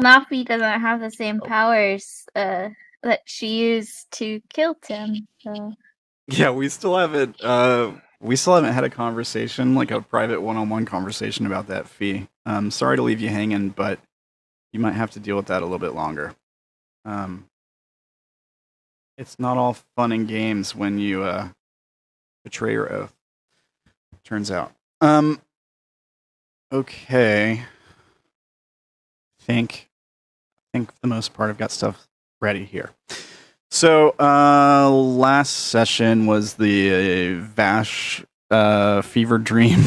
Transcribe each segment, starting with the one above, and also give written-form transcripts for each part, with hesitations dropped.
Nafi doesn't have the same powers that she used to kill Tim. So. Yeah, we still haven't had a conversation, like a private one-on-one conversation about that fee. Sorry to leave you hanging, but you might have to deal with that a little bit longer. It's not all fun and games when you betray your oath. Turns out. Okay. Think for the most part I've got stuff ready here. So last session was the Vash fever dream,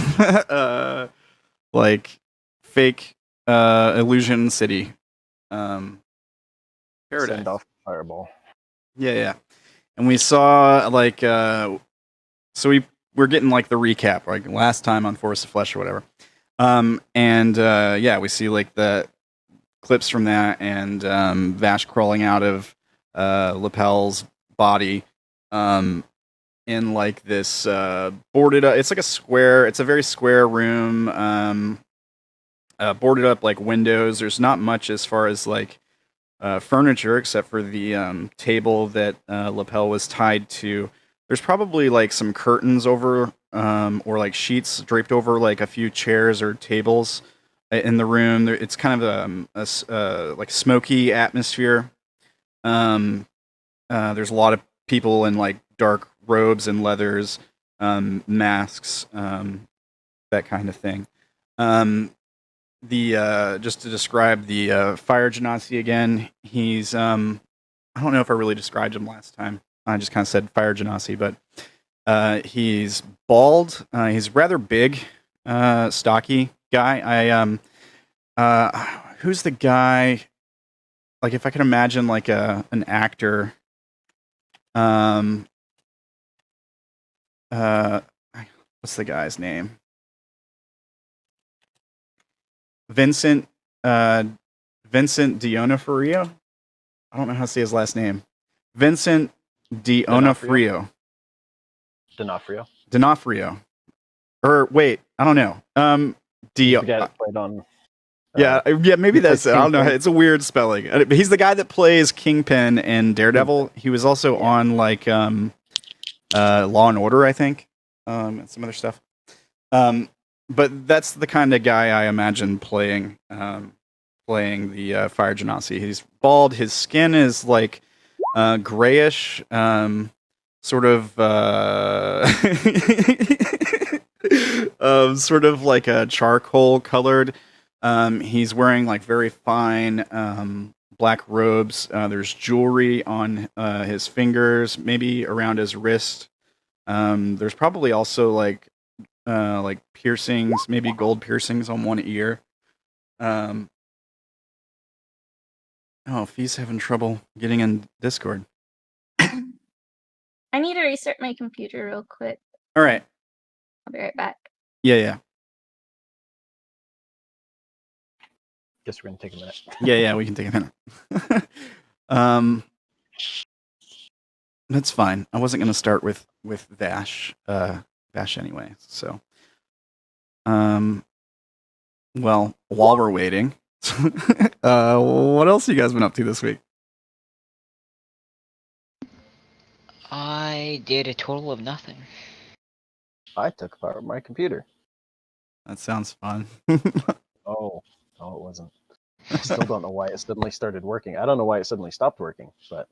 like fake illusion city paradise. Send off fireball. Yeah. And we saw like so we're getting like the recap, like last time on Forest of Flesh or whatever. We see like the clips from that and Vash crawling out of Lapel's body in like this boarded up, it's like a square, it's a very square room, boarded up like windows. There's not much as far as like furniture except for the table that Lapel was tied to. There's probably like some curtains over or like sheets draped over like a few chairs or tables in the room. It's kind of a like smoky atmosphere. There's a lot of people in like dark robes and leathers, masks, that kind of thing. Just to describe the fire genasi again, he's I don't know if I really described him last time. I just kind of said fire genasi, but he's bald. He's rather big, stocky guy. Who's the guy? Like, if I can imagine like an actor, what's the guy's name? Vincent D'Onofrio. I don't know how to say his last name. Vincent D'Onofrio. D'Onofrio. Or wait, I don't know. Played on. Yeah, maybe that's it. I don't know. It's a weird spelling. He's the guy that plays Kingpin in Daredevil. He was also on like Law and Order, I think, and some other stuff. But that's the kind of guy I imagine playing the Fire Genasi. He's bald. His skin is like grayish, sort of sort of like a charcoal colored. He's wearing like very fine black robes. There's jewelry on his fingers, maybe around his wrist. There's probably also like piercings, maybe gold piercings on one ear. Fee's having trouble getting in Discord. I need to restart my computer real quick. All right. I'll be right back. Yeah. Guess we're gonna take a minute. Yeah, we can take a minute. That's fine. I wasn't gonna start with Vash anyway. So, well, while we're waiting, what else have you guys been up to this week? I did a total of nothing. I took apart my computer. That sounds fun. Oh, it wasn't. I still don't know why it suddenly started working. I don't know why it suddenly stopped working, but...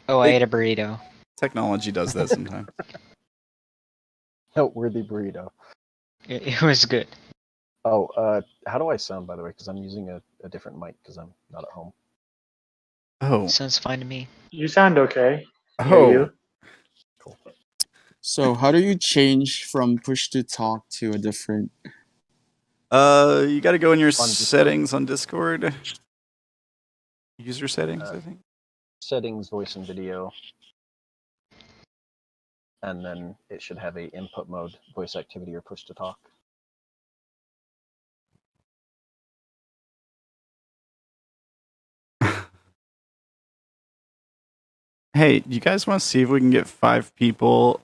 I ate a burrito. Technology does that sometimes. Noteworthy burrito. It was good. Oh, how do I sound, by the way? Because I'm using a different mic because I'm not at home. Oh. Sounds fine to me. You sound okay. Oh. Cool. So how do you change from push to talk to a different... You got to go in your settings on Discord. User settings, I think. Settings, voice and video. And then it should have a input mode, voice activity, or push to talk. Hey, you guys want to see if we can get 5 people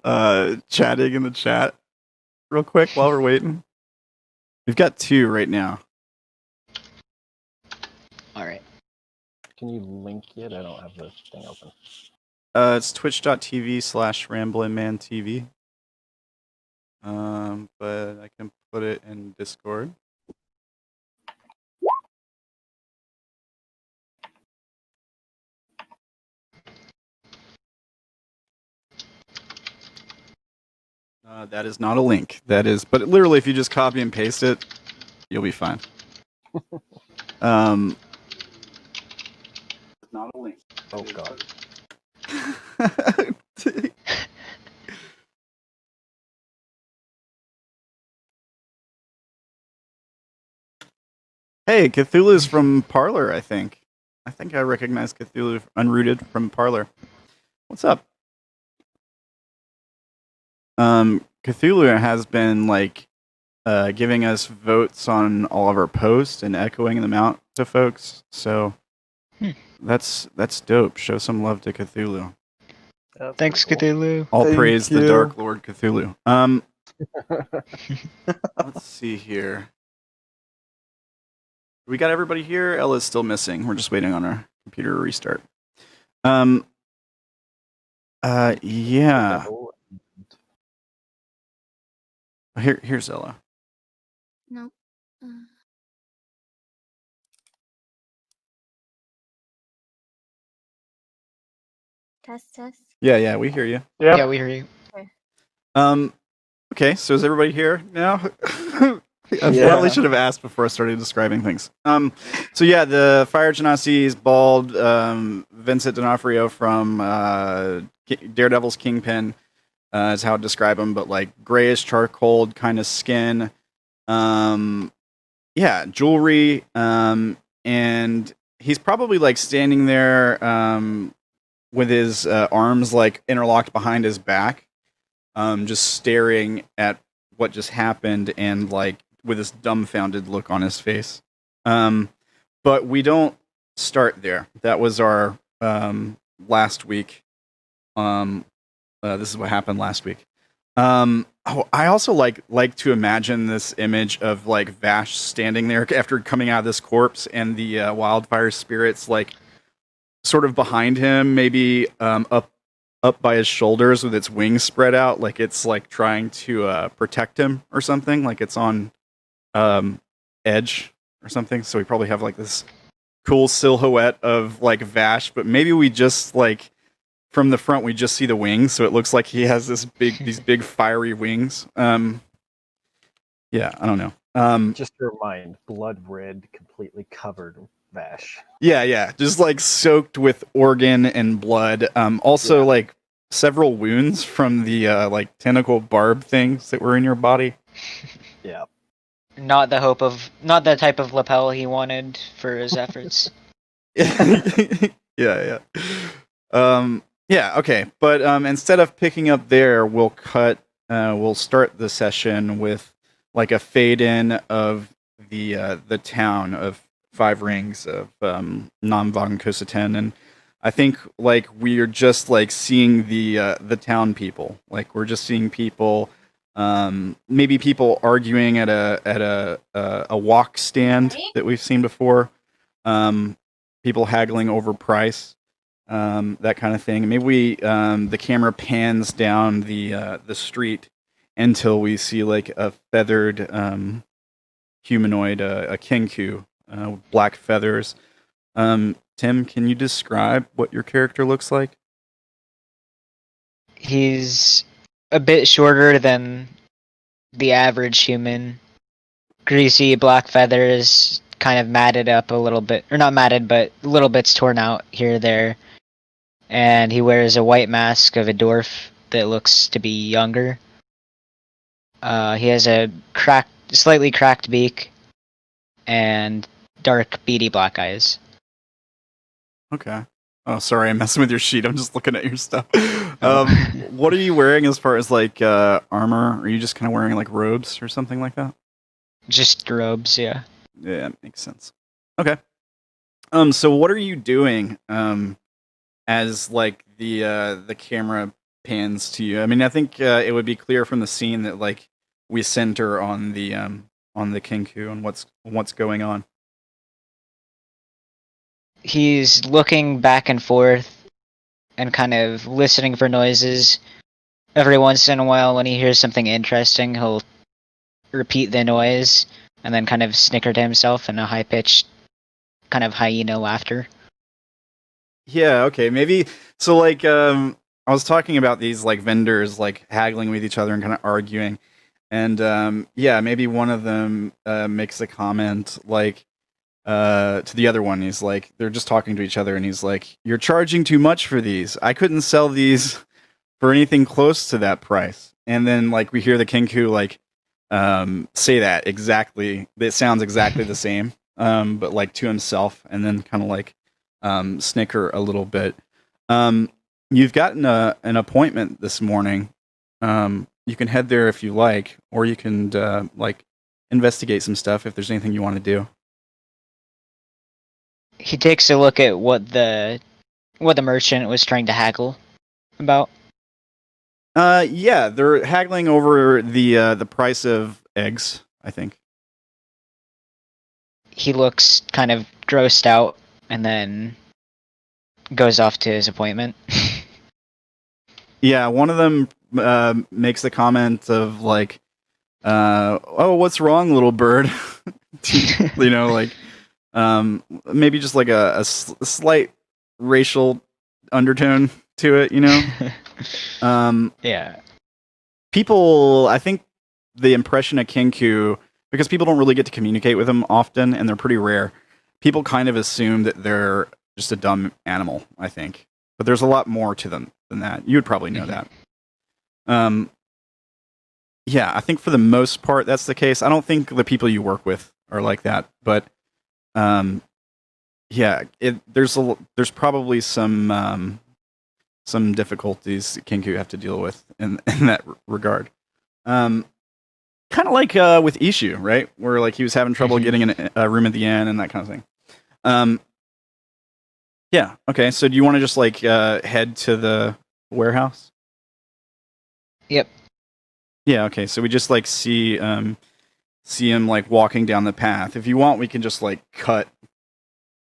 chatting in the chat? real quick while we're waiting? We've got 2 right now. All right. Can you link it? I don't have the thing open. It's twitch.tv/RamblinmanTV. But I can put it in Discord. That is not a link. That is, but literally, if you just copy and paste it, you'll be fine. Not a link. Oh god. Hey, Cthulhu's from Parlor, I think. I think I recognize Cthulhu Unrooted from Parlor. What's up? Cthulhu has been like giving us votes on all of our posts and echoing them out to folks. So that's dope. Show some love to Cthulhu. That's Thanks, pretty cool. Cthulhu. All Thank praise the you. Dark Lord Cthulhu. Let's see here. We got everybody here. Ella's still missing. We're just waiting on our computer to restart. Yeah. Here's Ella. No. Test. Yeah, we hear you. Yeah, we hear you. Okay, so is everybody here now? I Yeah. probably should have asked before I started describing things. So yeah, the Fire Genasi is bald. Vincent D'Onofrio from Daredevil's Kingpin is how to describe him, but like grayish charcoal kind of skin. Yeah, jewelry. And he's probably like standing there with his arms like interlocked behind his back, just staring at what just happened and like with this dumbfounded look on his face. But we don't start there. That was our last week. This is what happened last week. I also like to imagine this image of like Vash standing there after coming out of this corpse and the wildfire spirits like sort of behind him, maybe up by his shoulders with its wings spread out, like it's like trying to protect him or something, like it's on edge or something. So we probably have like this cool silhouette of like Vash, but maybe we just like from the front we just see the wings, so it looks like he has these big fiery wings. Yeah, I don't know. Just to remind, blood red, completely covered Vash. Yeah, just like soaked with organ and blood. Also like several wounds from the like tentacle barb things that were in your body. Yeah. Not the type of lapel he wanted for his efforts. Yeah. Yeah, okay. But instead of picking up there, we'll start the session with like a fade in of the town of Five Rings of Namvang Koseten, and I think like we're just like seeing the town people. Like we're just seeing people, maybe people arguing at a walk stand that we've seen before. People haggling over price, that kind of thing. Maybe the camera pans down the street until we see like a feathered humanoid, a kinku, black feathers. Tim, can you describe what your character looks like? He's a bit shorter than the average human. Greasy black feathers, kind of matted up a little bit, or not matted, but little bits torn out here or there. And he wears a white mask of a dwarf that looks to be younger. He has a slightly cracked beak and dark, beady black eyes. Okay. Oh, sorry, I'm messing with your sheet. I'm just looking at your stuff. What are you wearing as far as like armor? Are you just kind of wearing like robes or something like that? Just robes, yeah. Yeah, makes sense. Okay. So what are you doing as like the camera pans to you? I mean, I think it would be clear from the scene that like we center on the Kinku and what's going on. He's looking back and forth and kind of listening for noises. Every once in a while, when he hears something interesting, he'll repeat the noise and then kind of snicker to himself in a high-pitched kind of hyena laughter. Yeah, okay, maybe. So, like, I was talking about these, like, vendors, like, haggling with each other and kind of arguing. And, yeah, maybe one of them makes a comment, like, to the other one. He's like, they're just talking to each other, and he's like, "You're charging too much for these. I couldn't sell these for anything close to that price." And then, like, we hear the Kinku, like, say that exactly. It sounds exactly the same, but, like, to himself, and then kind of, like, snicker a little bit. You've gotten an appointment this morning. You can head there if you like, or you can, like, investigate some stuff if there's anything you want to do. He takes a look at what the merchant was trying to haggle about. Yeah, they're haggling over the price of eggs, I think. He looks kind of grossed out and then goes off to his appointment. Yeah, one of them makes the comment of, like, "Oh, what's wrong, little bird?" You know, like, maybe just like a slight racial undertone to it, you know? Yeah. People, I think the impression of Kinku, because people don't really get to communicate with them often, and they're pretty rare, people kind of assume that they're just a dumb animal, I think. But there's a lot more to them than that. You would probably know that. Yeah, I think for the most part that's the case. I don't think the people you work with are like that, but yeah, there's probably some difficulties that Kinku have to deal with in that regard. Kind of like with Ishu, right? Where, like, he was having trouble getting in a room at the inn and that kind of thing. Yeah. Okay. So do you want to just, like, head to the warehouse? Yep. Yeah. Okay. So we just, like, see him, like, walking down the path. If you want, we can just, like, cut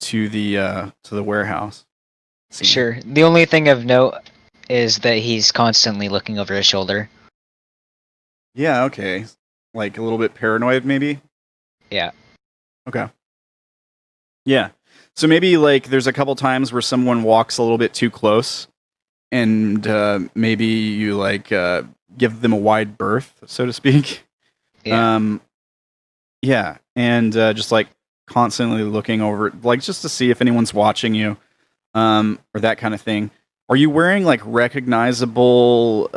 to the warehouse. Sure. The only thing of note is that he's constantly looking over his shoulder. Yeah. Okay. Like, a little bit paranoid, maybe. Yeah. Okay. Yeah. So maybe, like, there's a couple times where someone walks a little bit too close, and maybe you, like, give them a wide berth, so to speak. Yeah. Yeah, and just, like, constantly looking over, like, just to see if anyone's watching you, or that kind of thing. Are you wearing, like, recognizable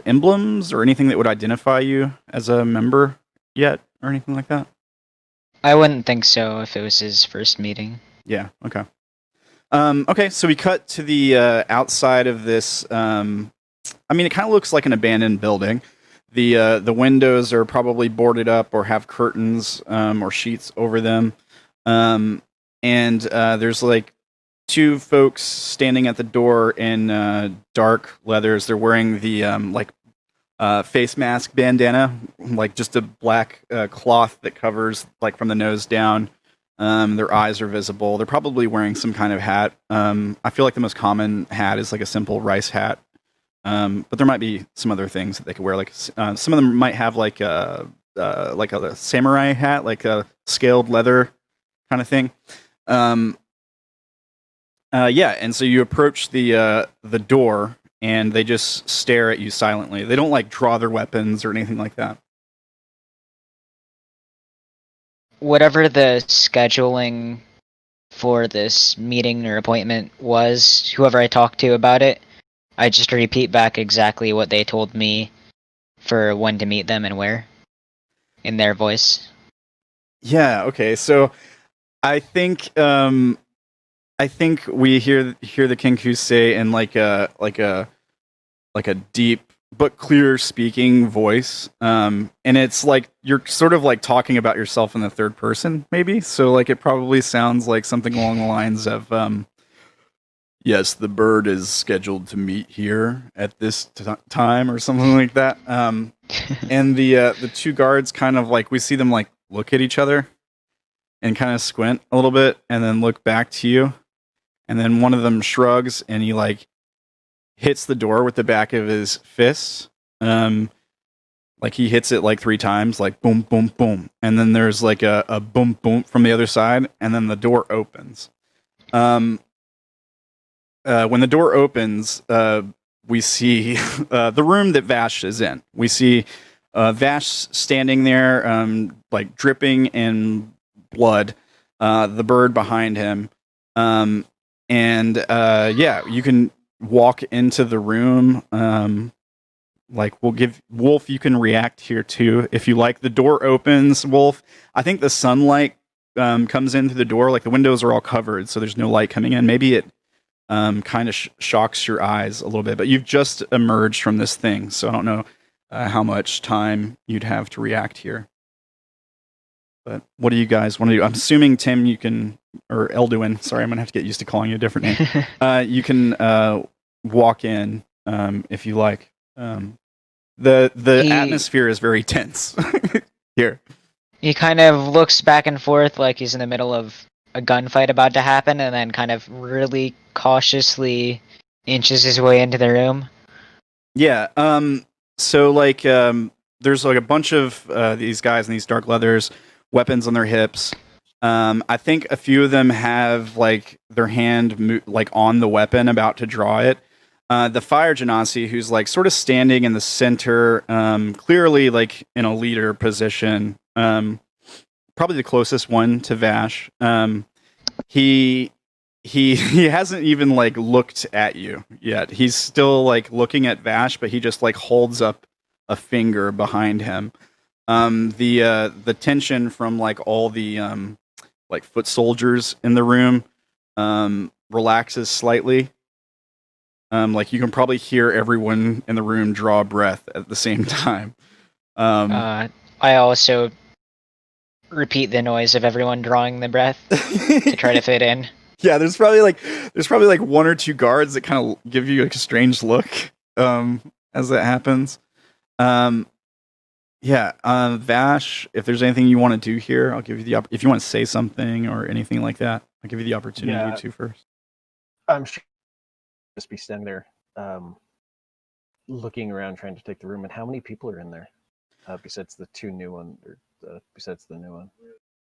emblems or anything that would identify you as a member yet, or anything like that? I wouldn't think so if it was his first meeting. Yeah. Okay. Okay. So we cut to the outside of this. I mean, it kind of looks like an abandoned building. The windows are probably boarded up or have curtains or sheets over them. And there's, like, two folks standing at the door in dark leathers. They're wearing the face mask bandana, like just a black cloth that covers, like, from the nose down. Their eyes are visible. They're probably wearing some kind of hat. I feel like the most common hat is, like, a simple rice hat. But there might be some other things that they could wear. Like, some of them might have, like a samurai hat, like a scaled leather kind of thing. Yeah, and so you approach the door, and they just stare at you silently. They don't, like, draw their weapons or anything like that. Whatever the scheduling for this meeting or appointment was, whoever I talked to about it, I just repeat back exactly what they told me for when to meet them and where, in their voice. Yeah. Okay. So I think we hear the Kinku say in, like a deep but clear speaking voice, and it's like you're sort of, like, talking about yourself in the third person, maybe. So, like, it probably sounds like something along the lines of, "Yes, the bird is scheduled to meet here at this time," or something like that. And the two guards kind of like, we see them like look at each other and kind of squint a little bit and then look back to you. And then one of them shrugs and he like hits the door with the back of his fists. Like he hits it like 3 times, like boom, boom, boom. And then there's like a boom, boom from the other side. And then the door opens. When the door opens, we see the room that Vash is in. We see Vash standing there, like dripping in blood, the bird behind him. Yeah, you can walk into the room. Like, we'll give Wolf, you can react here too if you like. The door opens, Wolf. I think the sunlight comes in through the door. Like, the windows are all covered, so there's no light coming in. Maybe it kind of shocks your eyes a little bit, but you've just emerged from this thing, so I don't know how much time you'd have to react here. But what do you guys want to do? I'm assuming, Tim, you can, or Elduin, sorry, I'm going to have to get used to calling you a different name. You can walk in if you like. The atmosphere is very tense here. He kind of looks back and forth like he's in the middle of a gunfight about to happen, and then kind of really cautiously inches his way into the room. Yeah. So like, there's like a bunch of these guys in these dark leathers, weapons on their hips. I think a few of them have like their hand like on the weapon, about to draw it. The fire genasi, who's like sort of standing in the center, clearly like in a leader position, probably the closest one to Vash. He hasn't even like looked at you yet. He's still like looking at Vash, but he just like holds up a finger behind him. The tension from like all the like foot soldiers in the room relaxes slightly. Like you can probably hear everyone in the room draw a breath at the same time. I also repeat the noise of everyone drawing the breath to try to fit in. Yeah, there's probably like 1 or 2 guards that kind of give you like a strange look as that happens. Vash, if there's anything you want to do here, I'll give you the if you want to say something or anything like that, I'll give you the opportunity to first. I'm sure just be standing there looking around trying to take the room. And how many people are in there besides the 2 new ones, or besides the new one?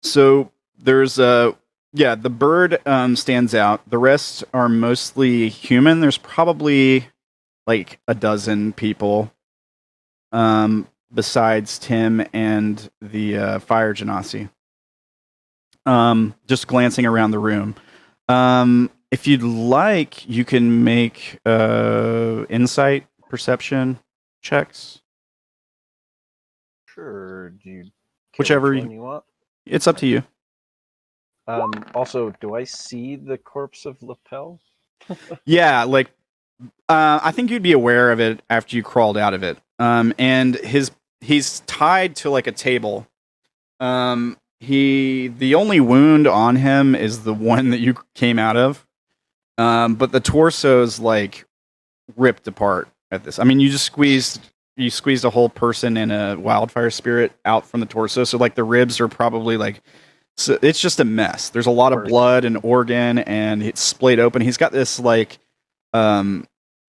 So there's the bird stands out. The rest are mostly human. There's probably like a dozen people besides Tim and the fire genasi. Just glancing around the room. If you'd like, you can make insight perception checks. Sure. Do you Whichever which one you want? It's up to you. Also, do I see the corpse of Lapel? Yeah, like I think you'd be aware of it after you crawled out of it. And he's tied to like a table. The only wound on him is the one that you came out of. But the torso's like ripped apart at this. I mean, you squeezed a whole person in a wildfire spirit out from the torso, so like the ribs are probably like, so it's just a mess. There's a lot of blood and organ, and it's splayed open. He's got this like,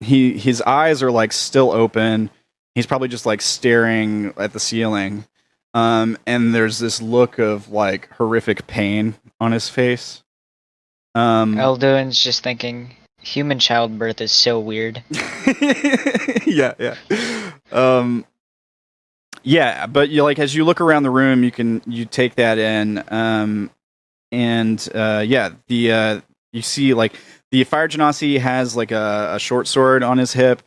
his eyes are like still open. He's probably just like staring at the ceiling. And there's this look of like horrific pain on his face. Elduin's just thinking, human childbirth is so weird. Yeah. But you like, as you look around the room, you take that in, you see like the fire genasi has like a short sword on his hip.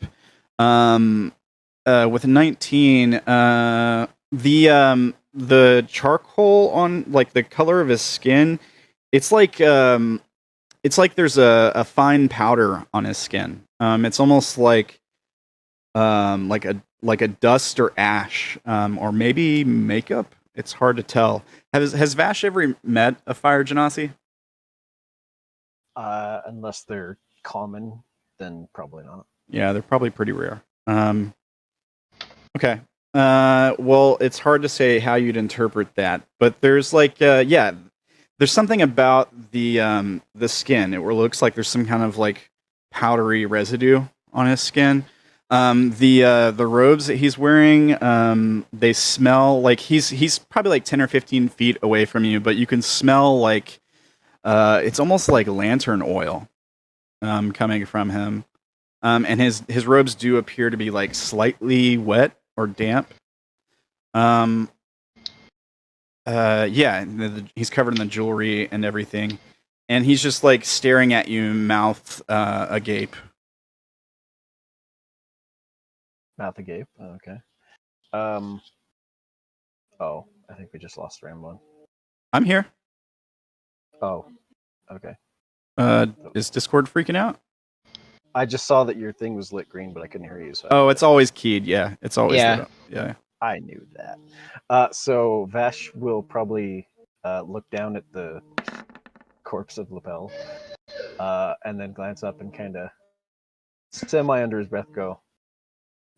With 19, the charcoal on like the color of his skin, it's like there's a fine powder on his skin. It's almost like a dust or ash, or maybe makeup. It's hard to tell. Has Vash ever met a fire genasi? Unless they're common, then probably not. Yeah, they're probably pretty rare. Okay. Well, it's hard to say how you'd interpret that, but there's like, there's something about the skin. It looks like there's some kind of like powdery residue on his skin. The robes that he's wearing, they smell like he's probably like 10 or 15 feet away from you, but you can smell like it's almost like lantern oil coming from him. And his robes do appear to be like slightly wet or damp. He's covered in the jewelry and everything, and he's just like staring at you, mouth agape. Mouth agape. Okay. Oh, I think we just lost Ramblin. I'm here. Oh, okay. Is Discord freaking out? I just saw that your thing was lit green, but I couldn't hear you. So Oh, it's always keyed. Yeah, it's always Yeah. lit up. Yeah. I knew that. So Vash will probably look down at the corpse of Lapel, and then glance up and kind of semi under his breath go,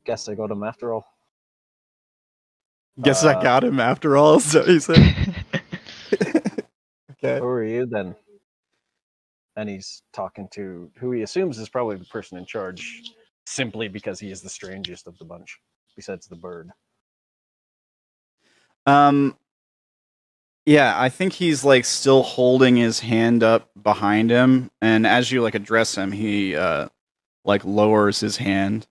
"Guess I got him after all." Guess I got him after all. So he said. Okay. Who are you then? And he's talking to who he assumes is probably the person in charge, simply because he is the strangest of the bunch, besides the bird. Yeah, I think he's like still holding his hand up behind him, and as you like address him, he like lowers his hand,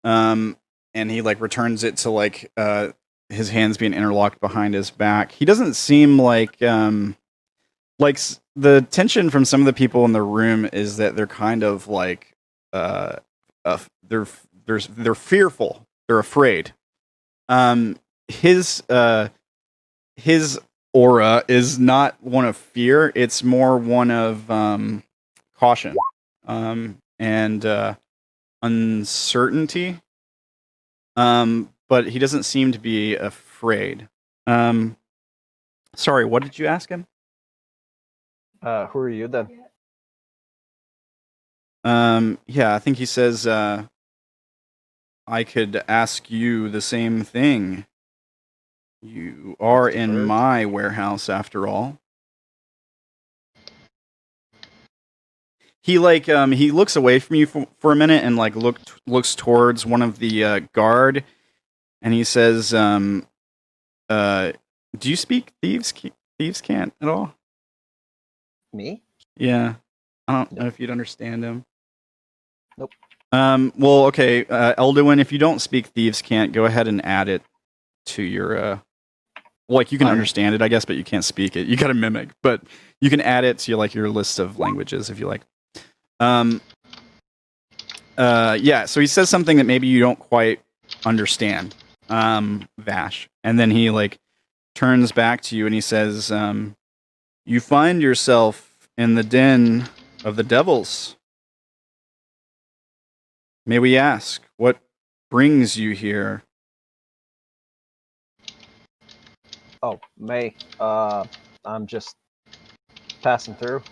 and he like returns it to like his hands being interlocked behind his back. He doesn't seem like the tension from some of the people in the room is that they're kind of like they're fearful, they're afraid. His aura is not one of fear, it's more one of caution and uncertainty, but he doesn't seem to be afraid. Sorry, what did you ask him? Who are you then? Yeah, I think he says I could ask you the same thing. You are in my warehouse, after all. He like he looks away from you for a minute and like looks towards one of the guard, and he says, "Do you speak thieves can't at all?" Me? Yeah, I don't know if you'd understand him. Nope. Well, okay, Elduin, if you don't speak thieves can't, go ahead and add it to your like you can understand it, I guess, but you can't speak it. You got to mimic, but you can add it to your list of languages if you like. Yeah. So he says something that maybe you don't quite understand, Vash, and then he like turns back to you and he says, "You find yourself in the den of the devils. May we ask what brings you here?" Oh, May. I'm just passing through.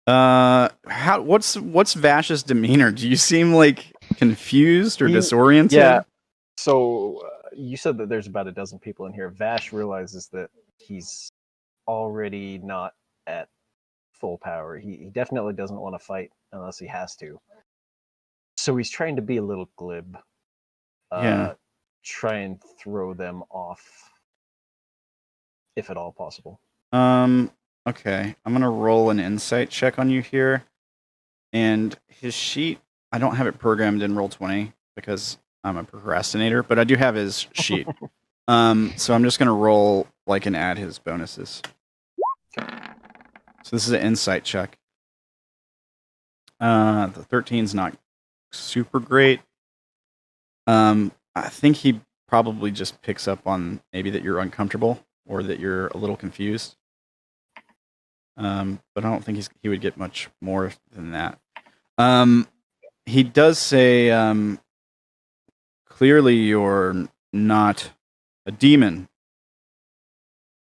What's Vash's demeanor? Do you seem like confused or disoriented? Yeah. So you said that there's about a dozen people in here. Vash realizes that he's already not at full power. He definitely doesn't want to fight unless he has to. So he's trying to be a little glib. Yeah. Try and throw them off, if at all possible. Okay. I'm gonna roll an insight check on you here. And his sheet, I don't have it programmed in Roll20 because I'm a procrastinator, but I do have his sheet. So I'm just gonna roll like and add his bonuses. So this is an insight check. The 13's not super great. I think he probably just picks up on maybe that you're uncomfortable or that you're a little confused. But I don't think he would get much more than that. He does say, clearly you're not a demon.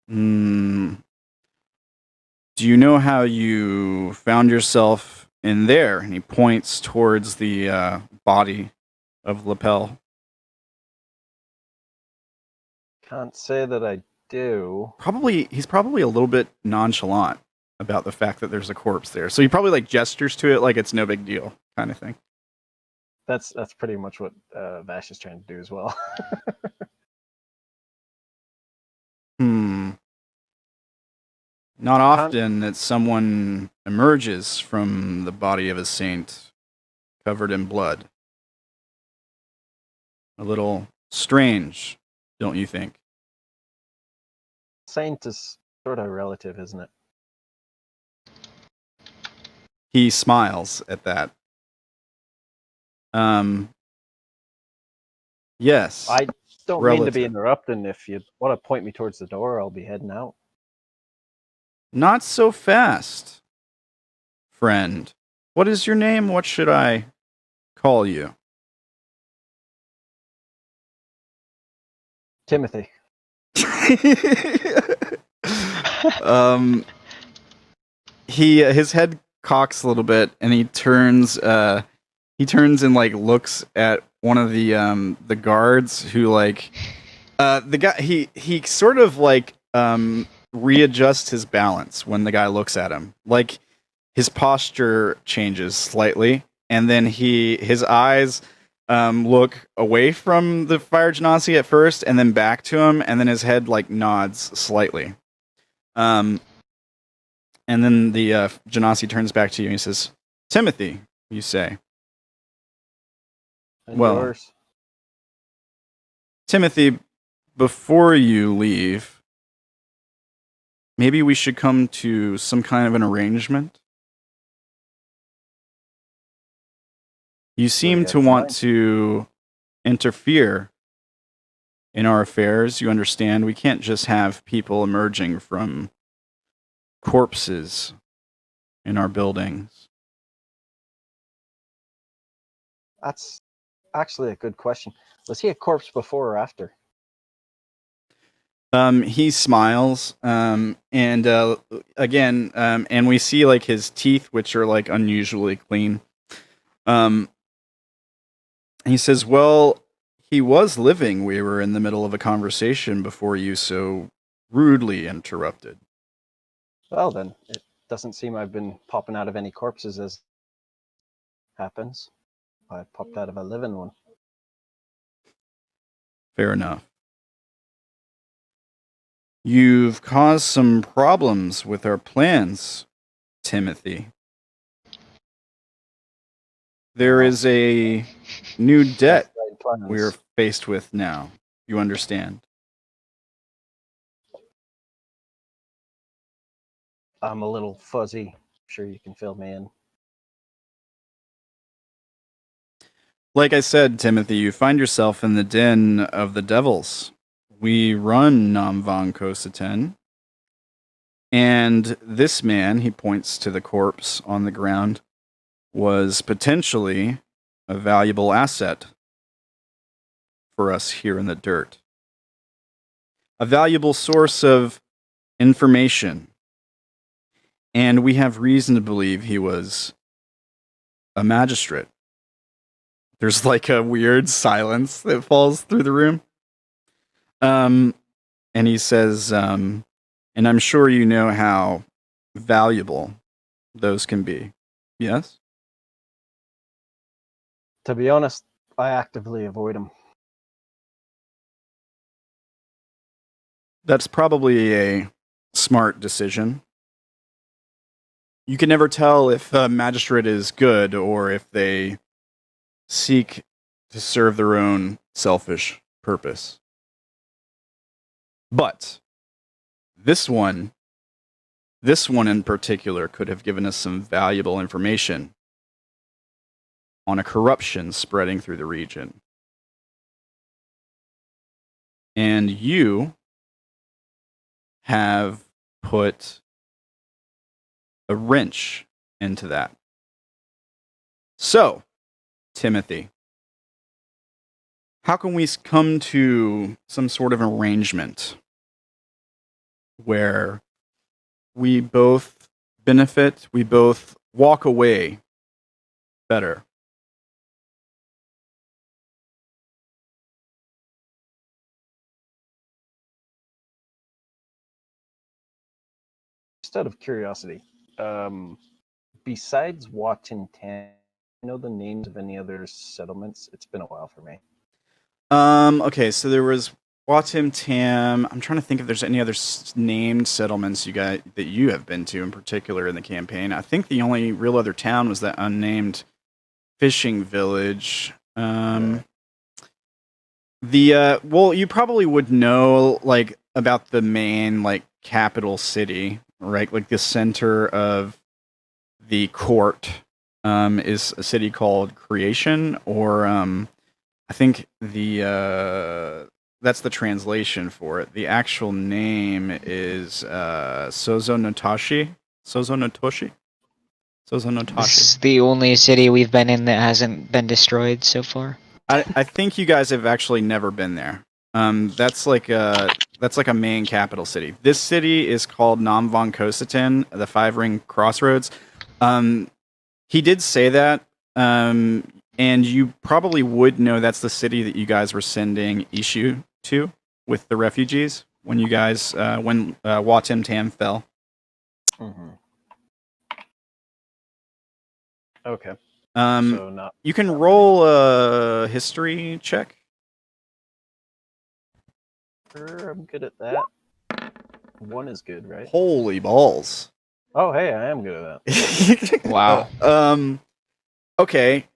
Do you know how you found yourself in there? And he points towards the body of Lapel? Can't say that I do. He's probably a little bit nonchalant about the fact that there's a corpse there. So he probably like gestures to it like it's no big deal, kind of thing. That's pretty much what Vash is trying to do as well. Not often that someone emerges from the body of a saint covered in blood. A little strange, don't you think? Saint is sort of relative, isn't it? He smiles at that. Yes. I don't mean to be relative. interrupting. If you want to point me towards the door, I'll be heading out. Not so fast, friend. What is your name? What should I call you? Timothy. His head cocks a little bit, and he turns and like looks at one of the guards who like the guy he sort of like readjusts his balance when the guy looks at him. Like his posture changes slightly, and then his eyes look away from the fire genasi at first, and then back to him, and then his head like nods slightly. And then the genasi turns back to you and he says, "Timothy, you say." And Well, yours. Timothy, before you leave, maybe we should come to some kind of an arrangement. You seem have to in want mind? to interfere in our affairs. You understand we can't just have people emerging from corpses in our buildings. That's actually a good question. Was he a corpse before or after? He smiles, and again, and we see like his teeth, which are like unusually clean. He says, "Well, he was living. We were in the middle of a conversation before you so rudely interrupted." Well, then, it doesn't seem I've been popping out of any corpses as happens. I popped out of a living one. Fair enough. You've caused some problems with our plans, Timothy. There is a new debt we're faced with now. You understand? I'm a little fuzzy. I'm sure you can fill me in. Like I said, Timothy, you find yourself in the den of the devils. We run Namvan Kosaten. And this man, he points to the corpse on the ground, was potentially a valuable asset for us here in the dirt. A valuable source of information. And we have reason to believe he was a magistrate. There's like a weird silence that falls through the room. And he says, and I'm sure you know how valuable those can be. Yes? To be honest, I actively avoid them. That's probably a smart decision. You can never tell if a magistrate is good or if they seek to serve their own selfish purpose. But this one in particular could have given us some valuable information on a corruption spreading through the region. And you have put a wrench into that. So, Timothy, how can we come to some sort of arrangement where we both benefit, we both walk away better? Just out of curiosity, besides Watintan, you know the names of any other settlements? It's been a while for me. Okay, so there was Watim Tam. I'm trying to think if there's any other named settlements that you have been to in particular in the campaign. I think the only real other town was that unnamed fishing village. Well, you probably would know like about the main like capital city, right? Like the center of the court is a city called Creation, or I think that's the translation for it. The actual name is Sozonotoshi. This is the only city we've been in that hasn't been destroyed so far. I think you guys have actually never been there. That's like a main capital city. This city is called Namvan Kositin, the Five Ring Crossroads. He did say that, and you probably would know that's the city that you guys were sending Ishu to with the refugees when you guys when Watim Tam fell. Mm-hmm. Okay. So not. You can roll a history check. Sure, I'm good at that. 1 is good, right? Holy balls! Oh, hey, I am good at that. Wow. Okay.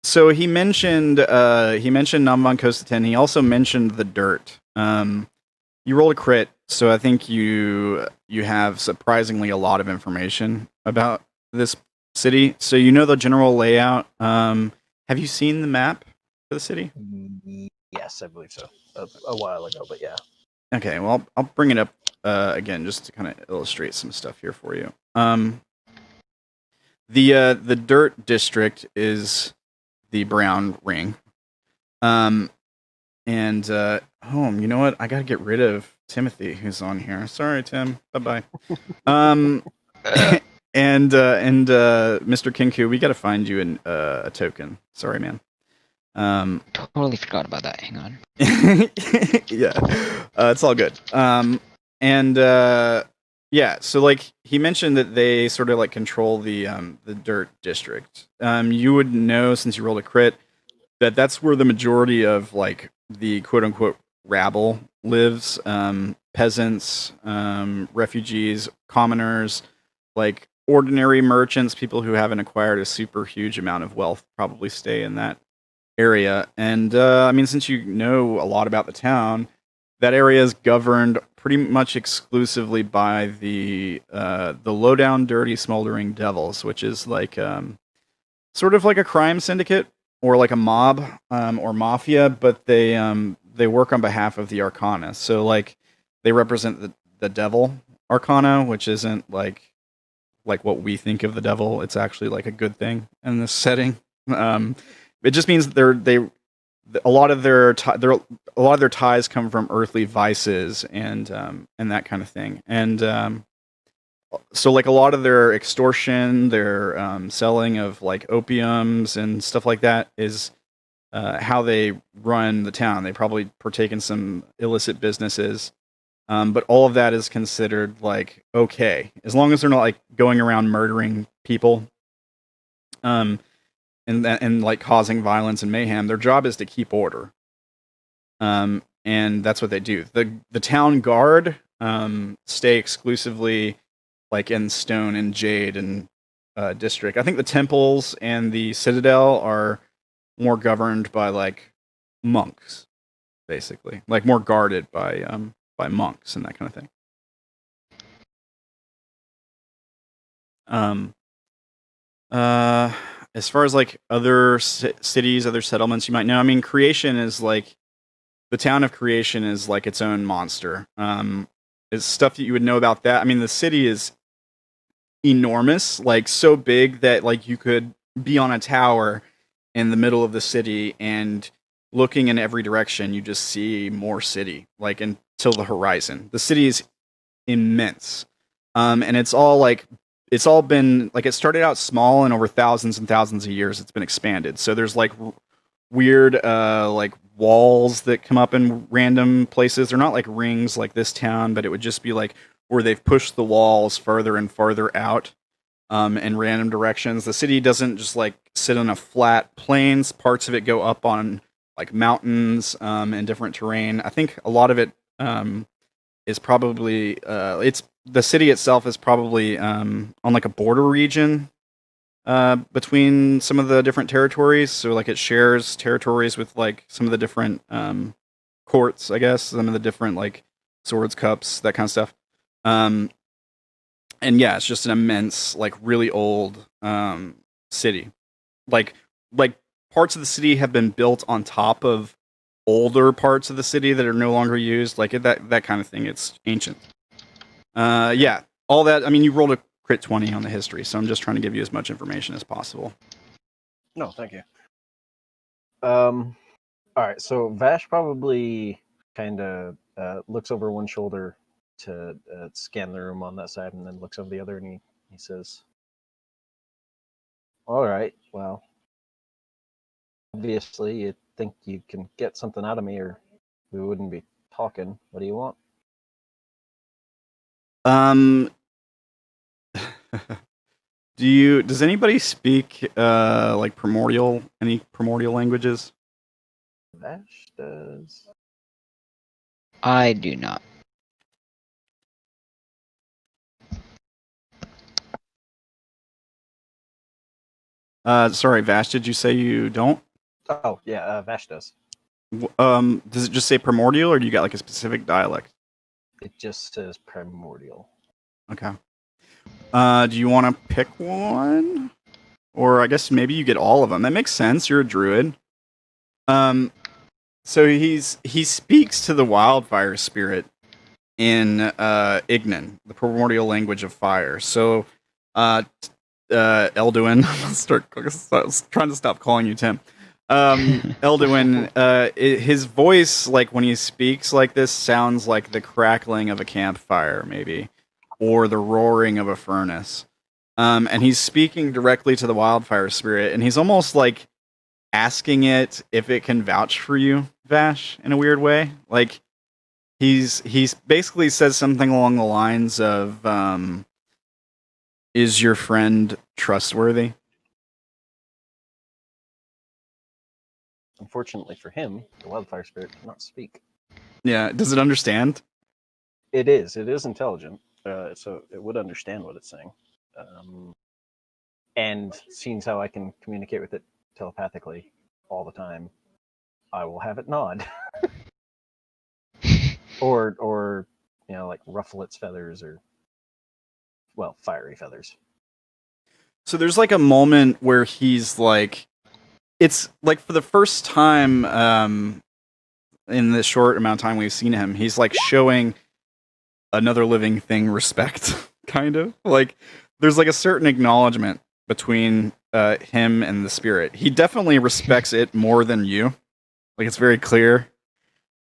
So he mentioned Namvan Kostan. He also mentioned the dirt. You rolled a crit, so I think you have surprisingly a lot of information about this city. So you know the general layout. Have you seen the map for the city? Yes, I believe so. A while ago, but yeah. Okay, well, I'll bring it up again just to kind of illustrate some stuff here for you. The dirt district is the brown ring. You know what? I gotta get rid of Timothy, who's on here. Sorry, Tim. Bye-bye. And Mr. Kinku, we gotta find you a token. Sorry, man. Totally forgot about that. Hang on. Yeah, it's all good. Yeah, so like he mentioned that they sort of like control the dirt district. You would know, since you rolled a crit, that that's where the majority of like the quote unquote rabble lives. Peasants, refugees, commoners, like ordinary merchants, people who haven't acquired a super huge amount of wealth probably stay in that area. And I mean, since you know a lot about the town, that area is governed pretty much exclusively by the low-down, dirty, smoldering devils, which is like sort of like a crime syndicate or like a mob or mafia, but they work on behalf of the Arcana. So like they represent the devil Arcana, which isn't like what we think of the devil. It's actually like a good thing in this setting. It just means that a lot of their ties come from earthly vices and that kind of thing. And so like a lot of their extortion, their selling of like opiums and stuff like that is how they run the town. They probably partake in some illicit businesses. But all of that is considered like okay, as long as they're not like going around murdering people, and like causing violence and mayhem. Their job is to keep order, and that's what they do. The town guard stay exclusively like in stone and jade and district. I think the temples and the citadel are more governed by like monks, basically, like more guarded by monks and that kind of thing. As far as like other cities, other settlements you might know, I mean, Creation is like the town of Creation is like its own monster. It's stuff that you would know about that. I mean, the city is enormous, like so big that like you could be on a tower in the middle of the city and looking in every direction, you just see more city, like until the horizon. The city is immense. And it's all been like, it started out small and over thousands and thousands of years it's been expanded. So there's like weird like walls that come up in random places. They're not like rings like this town, but it would just be like where they've pushed the walls further and farther out in random directions. The city doesn't just like sit on a flat plains. Parts of it go up on like mountains and different terrain. I think a lot of it is probably it's the city itself is probably on like a border region between some of the different territories. So like it shares territories with like some of the different courts, I guess, some of the different like swords, cups, that kind of stuff. And yeah, it's just an immense, like really old city. Like parts of the city have been built on top of older parts of the city that are no longer used, like that kind of thing. It's ancient. Yeah, all that. I mean, you rolled a crit 20 on the history, so I'm just trying to give you as much information as possible. No, thank you. All right, so Vash probably kind of looks over one shoulder to scan the room on that side, and then looks over the other, and he says, "All right, well, obviously you think you can get something out of me, or we wouldn't be talking. What do you want?" Does anybody speak like any primordial languages? Vash does. I do not. Sorry, Vash, did you say you don't? Oh, yeah, Vash does. Does it just say primordial, or do you got like a specific dialect? It just says primordial. Okay. Do you want to pick one? Or I guess maybe you get all of them. That makes sense. You're a druid. So he speaks to the wildfire spirit in Ignan, the primordial language of fire. So Elduin, I was trying to stop calling you Tim. Elduin, his voice, like when he speaks like this, sounds like the crackling of a campfire, maybe, or the roaring of a furnace. And he's speaking directly to the wildfire spirit, and he's almost like asking it if it can vouch for you, Vash, in a weird way. Like he's basically says something along the lines of, "Is your friend trustworthy?" Unfortunately for him, the wildfire spirit cannot speak. Yeah, does it understand? It is intelligent, so it would understand what it's saying. And seeing how I can communicate with it telepathically all the time, I will have it nod. or like ruffle its feathers, or fiery feathers. So there's like a moment where he's like, it's like for the first time in this short amount of time we've seen him, he's like showing another living thing respect, kind of. Like there's like a certain acknowledgement between him and the spirit. He definitely respects it more than you. Like it's very clear.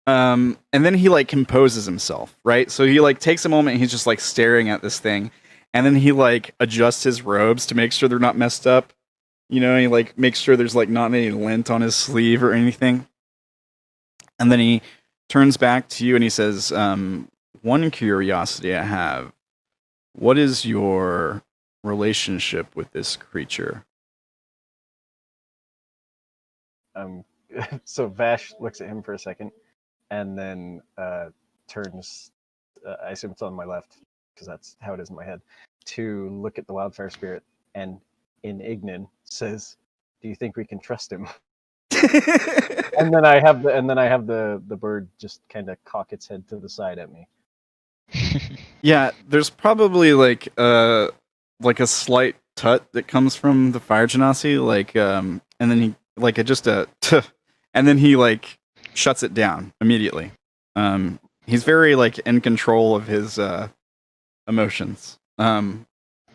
And then he like composes himself, right? So he like takes a moment and he's just like staring at this thing. And then he like adjusts his robes to make sure they're not messed up. You know, he like makes sure there's like not any lint on his sleeve or anything. And then he turns back to you and he says, "One curiosity I have. What is your relationship with this creature?" So Vash looks at him for a second, and then turns. I assume it's on my left, because that's how it is in my head. To look at the wildfire spirit, and in Ignan says, "Do you think we can trust him?" And then I have the bird just kind of cock its head to the side at me. Yeah, there's probably like a slight tut that comes from the fire genasi, like and then he like it just and then he like shuts it down immediately. He's very like in control of his emotions.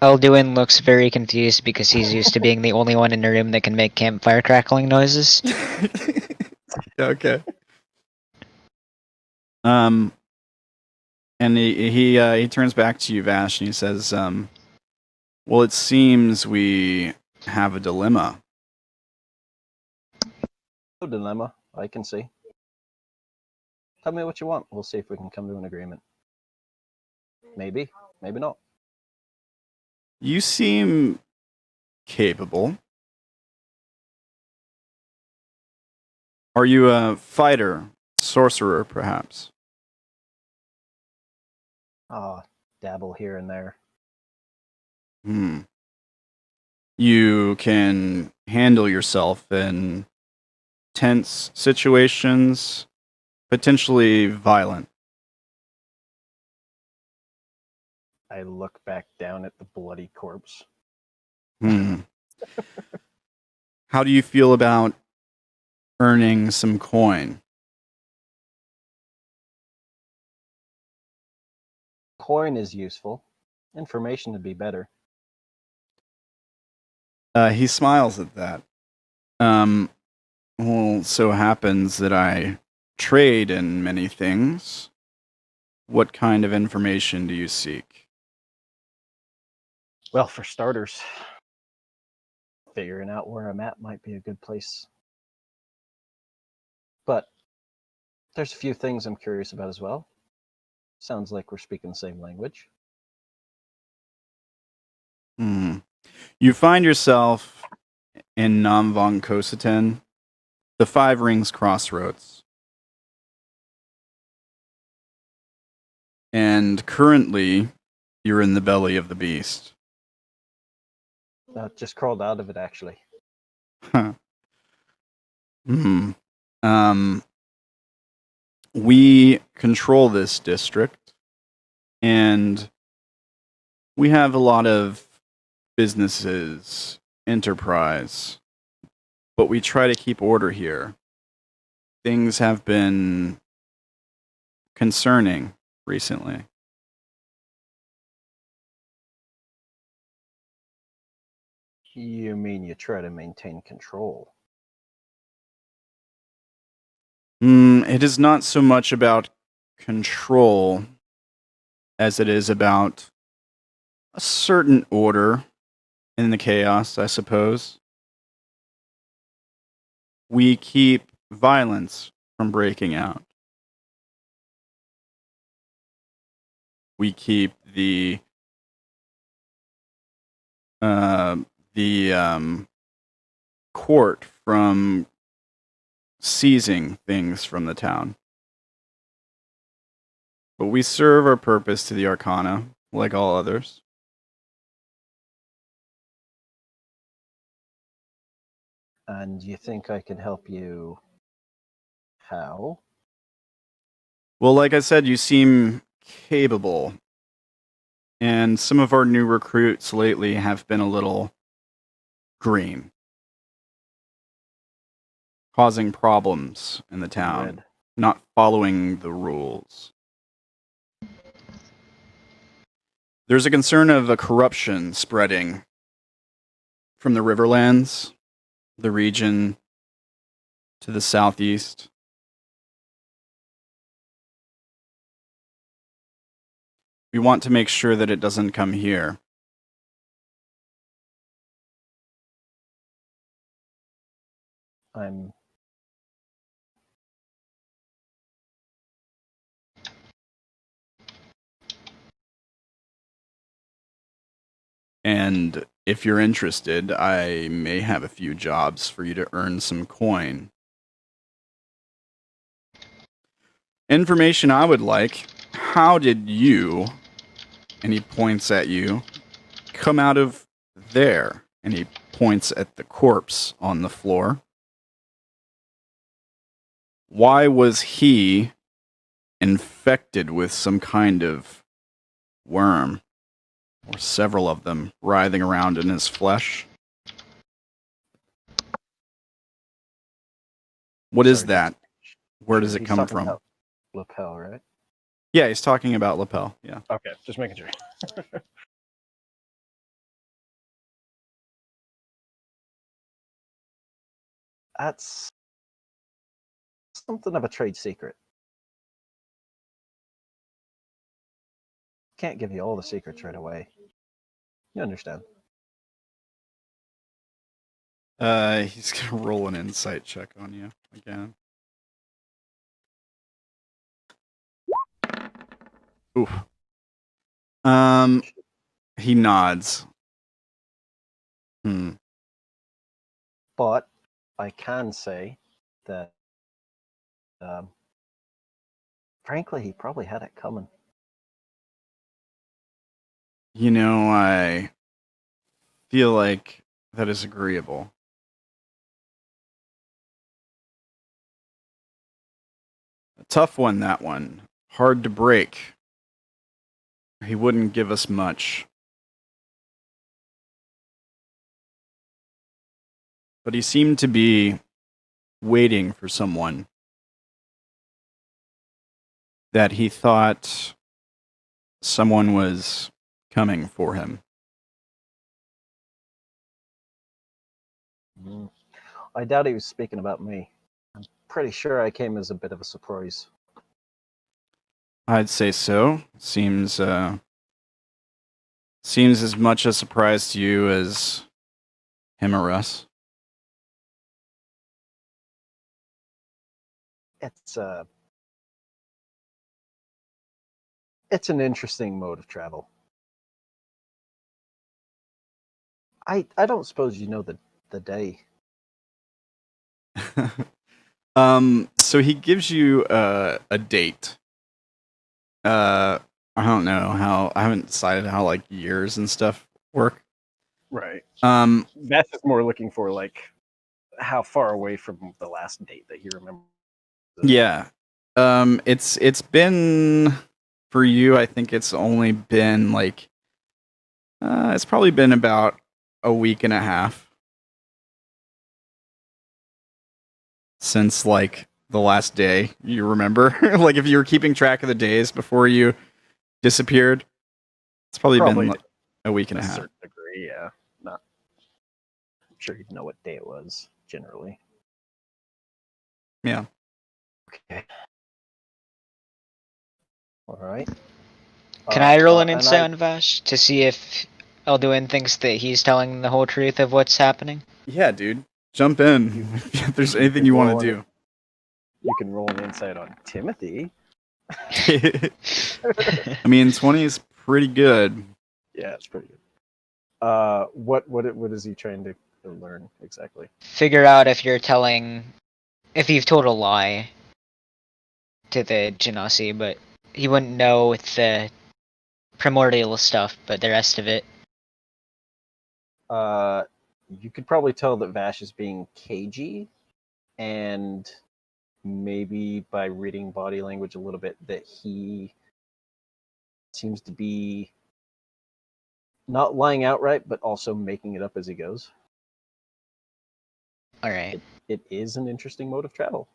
Elduin looks very confused because he's used to being the only one in the room that can make campfire crackling noises. Okay. And he turns back to you, Vash, and he says, "Well, it seems we have a dilemma." No dilemma, I can see. Tell me what you want. We'll see if we can come to an agreement. Maybe, maybe not. You seem capable. Are you a fighter, sorcerer, perhaps? Dabble here and there. You can handle yourself in tense situations, potentially violent. I look back down at the bloody corpse. How do you feel about earning some coin? Coin is useful. Information would be better. He smiles at that. Well, so happens that I trade in many things. What kind of information do you seek? Well, for starters, figuring out where I'm at might be a good place. But there's a few things I'm curious about as well. Sounds like we're speaking the same language. You find yourself in Namvong Kositen, the Five Rings Crossroads. And currently, you're in the belly of the beast. Just crawled out of it, actually. We control this district, and we have a lot of businesses, enterprise, but we try to keep order here. Things have been concerning recently. You mean you try to maintain control? It is not so much about control as it is about a certain order in the chaos, I suppose. We keep violence from breaking out. We keep the court from seizing things from the town. But we serve our purpose to the Arcana, like all others. And you think I can help you? How? Well, like I said, you seem capable. And some of our new recruits lately have been a little green, causing problems in the town, Red. not following the rules. There's a concern of a corruption spreading from the Riverlands, the region to the southeast. We want to make sure that it doesn't come here. I'm And if you're interested, I may have a few jobs for you to earn some coin. Information I would like: how did you, and he points at you, come out of there? And he points at the corpse on the floor. Why was he infected with some kind of worm? Or several of them writhing around in his flesh? What is Sorry, that? Where does it he's come talking from? about lapel, right? Yeah, he's talking about lapel. Yeah. Okay, just making sure. That's something of a trade secret. Can't give you all the secrets right away. You understand? He's gonna roll an insight check on you again. Oof. He nods. But I can say that, frankly, he probably had it coming. You know, I feel like that is agreeable. A tough one, that one. Hard to break. He wouldn't give us much. But he seemed to be waiting for someone that he thought someone was coming for him. I doubt he was speaking about me. I'm pretty sure I came as a bit of a surprise. I'd say so. Seems as much a surprise to you as him or us. It's an interesting mode of travel. I don't suppose you know the day. So he gives you a date. I don't know how. I haven't decided how like years and stuff work. Right. That's just more looking for like how far away from the last date that you remember. Yeah. It's been for you. I think it's only been like it's probably been about a week and a half since like the last day you remember. Like if you were keeping track of the days before you disappeared, it's probably been like a week and a half. Certain degree, yeah. I'm sure you'd know what day it was generally. Yeah. Okay. All right. Can I roll an insight on Vash to see if Elduin thinks that he's telling the whole truth of what's happening? Yeah, dude. Jump in if there's anything you want to do. You can roll an insight on Timothy. I mean, 20 is pretty good. Yeah, it's pretty good. What is he trying to learn exactly? Figure out if you've told a lie to the Genasi, but he wouldn't know the primordial stuff, but the rest of it. You could probably tell that Vash is being cagey, and maybe by reading body language a little bit, that he seems to be not lying outright, but also making it up as he goes. All right. It is an interesting mode of travel.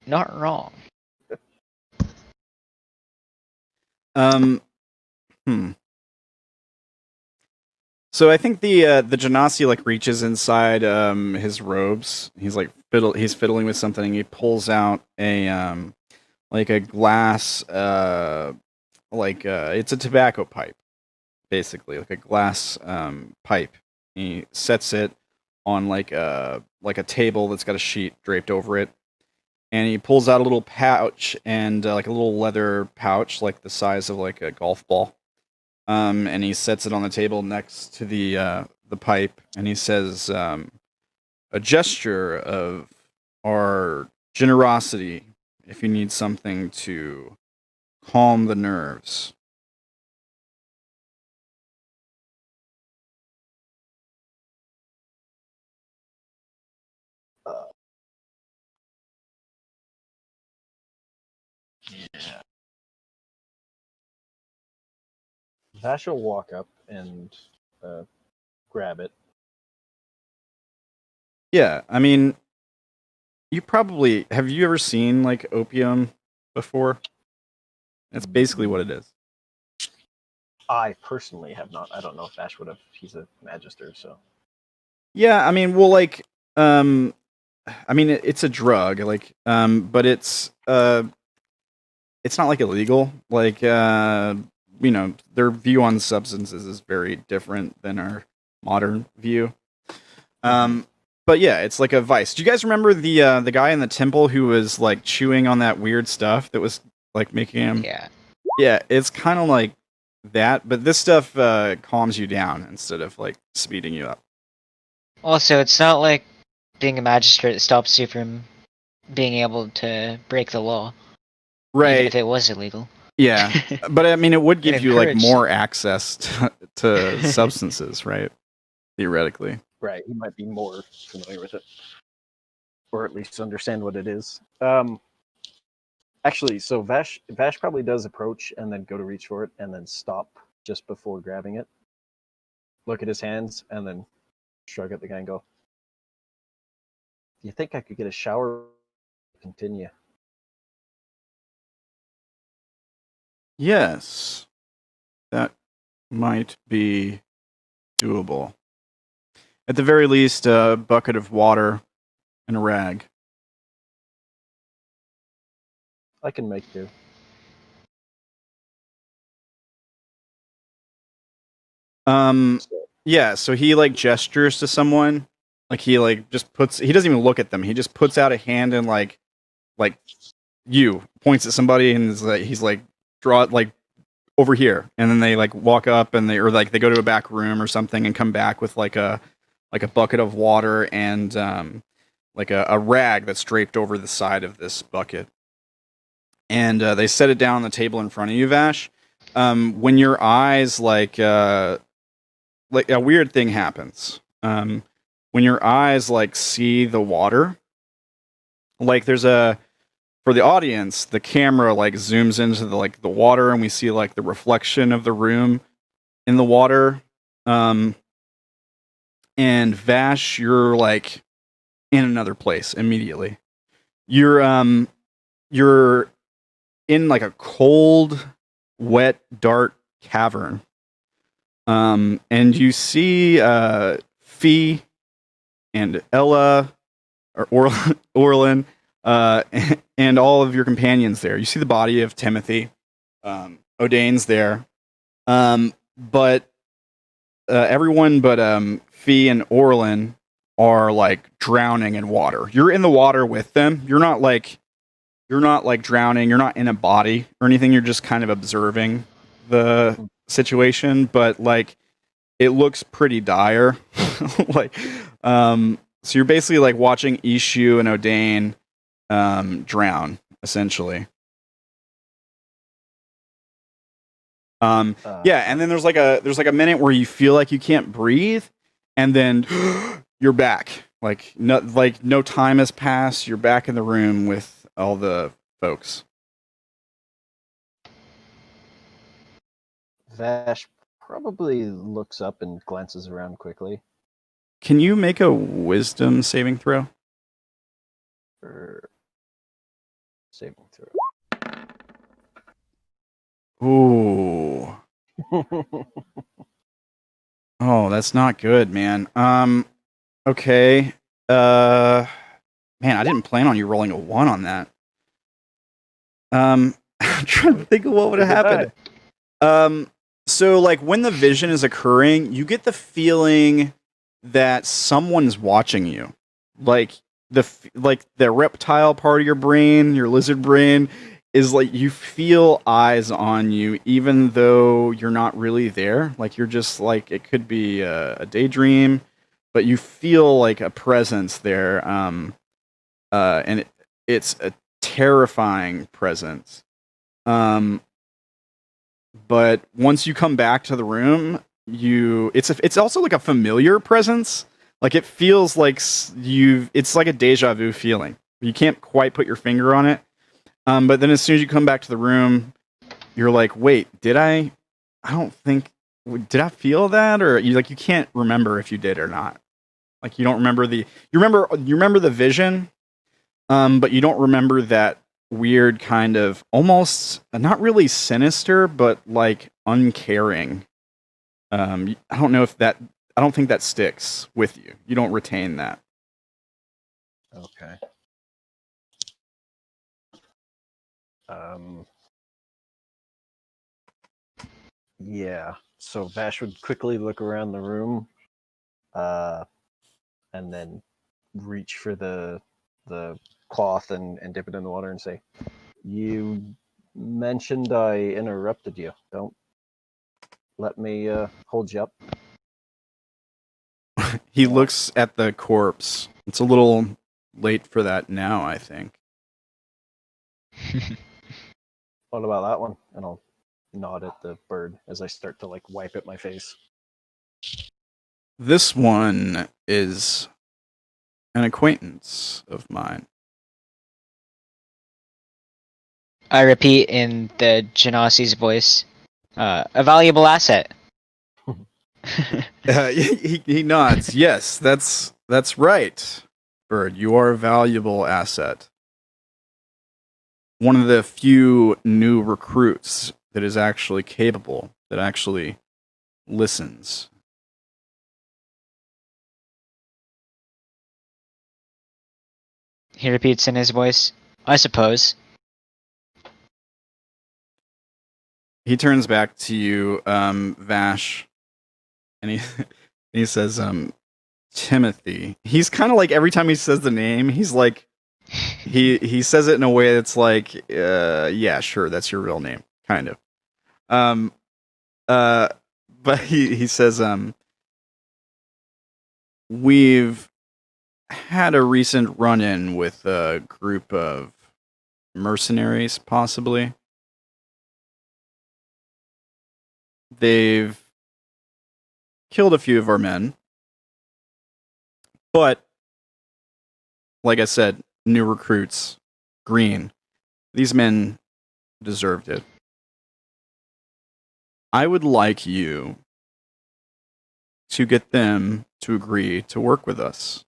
Not wrong. So I think the Genasi like reaches inside his robes. He's like fiddling with something. He pulls out a like a glass it's a tobacco pipe, basically like a glass pipe. He sets it on like a table that's got a sheet draped over it, and he pulls out a little pouch and like a little leather pouch like the size of like a golf ball. And he sets it on the table next to the pipe, and he says, "A gesture of our generosity. If you need something to calm the nerves." Yeah. Vash will walk up and grab it. Yeah, I mean, have you ever seen like opium before? That's basically what it is. I personally have not. I don't know if Vash would have. He's a magister, so. Yeah, I mean, well, like, I mean, it's a drug, like, but it's not like illegal. Like, you know, their view on substances is very different than our modern view. But yeah, it's like a vice. Do you guys remember the guy in the temple who was like chewing on that weird stuff that was like making him. Yeah. Yeah, it's kind of like that, but this stuff calms you down instead of like speeding you up. Also, it's not like being a magistrate stops you from being able to break the law, even Right. if it was illegal. Yeah, but I mean, it would give It you like encouraged- more access to substances, right? Theoretically. Right, he might be more familiar with it, or at least understand what it is. Actually, so Vash probably does approach and then go to reach for it and then stop just before grabbing it. Look at his hands and then shrug at the guy and go, "Do you think I could get a shower?" Continue. Yes, that might be doable. At the very least, a bucket of water and a rag. I can make do. Yeah, so he like gestures to someone, like he like just puts. He doesn't even look at them. He just puts out a hand and like you points at somebody and is like, he's like draw it like over here, and then they like walk up and they they go to a back room or something and come back with like a bucket of water and like a rag that's draped over the side of this bucket, and they set it down on the table in front of you, Vash. When your eyes like a weird thing happens. When your eyes like see the water, like there's a for the audience, the camera like zooms into the water, and we see like the reflection of the room in the water. And Vash, you're like in another place immediately. You're in like a cold, wet, dark cavern. And you see Fee and Ella or Orilyn, and all of your companions there. You see the body of Timothy. Odayn's there. But everyone but Fee and Orilyn are like drowning in water. You're in the water with them. You're not like drowning. You're not in a body or anything. You're just kind of observing the situation, but like it looks pretty dire. Like so you're basically like watching Ishu and Odayn drown, essentially. Yeah, and then there's like a minute where you feel like you can't breathe, and then you're back. Like no time has passed. You're back in the room with all the folks. Vash probably looks up and glances around quickly. Can you make a wisdom saving throw? For saving throw. Ooh. Oh, that's not good, man. Okay. Man, I didn't plan on you rolling a 1 on that. I'm trying to think of what would have happened. So like when the vision is occurring, you get the feeling that someone's watching you. Like the reptile part of your brain, your lizard brain, is like you feel eyes on you even though you're not really there. Like you're just like, it could be a daydream, but you feel like a presence there. And it's a terrifying presence. But once you come back to the room, it's also like a familiar presence. Like it feels like it's like a deja vu feeling. You can't quite put your finger on it. But then as soon as you come back to the room, you're like, wait, did I feel that? Or you can't remember if you did or not. Like you don't remember you remember the vision, but you don't remember that weird kind of almost not really sinister, but like uncaring. I don't think that sticks with you. You don't retain that. Okay. Yeah. So Vash would quickly look around the room, and then reach for the cloth and dip it in the water and say, "You mentioned I interrupted you. Don't let me hold you up. He looks at the corpse. It's a little late for that now, I think. What about that one? And I'll nod at the bird as I start to like wipe at my face. This one is an acquaintance of mine. I repeat in the Genasi's voice, a valuable asset. He nods. Yes, that's right, Bird. You are a valuable asset. One of the few new recruits that is actually capable, that actually listens. He repeats in his voice, I suppose. He turns back to you, Vash, and he says, Timothy. He's kind of like every time he says the name, he's like, he says it in a way that's like, yeah, sure, that's your real name, kind of. But he says, we've had a recent run-in with a group of mercenaries, possibly. They've killed a few of our men. But, like I said, new recruits, green. These men deserved it. I would like you to get them to agree to work with us.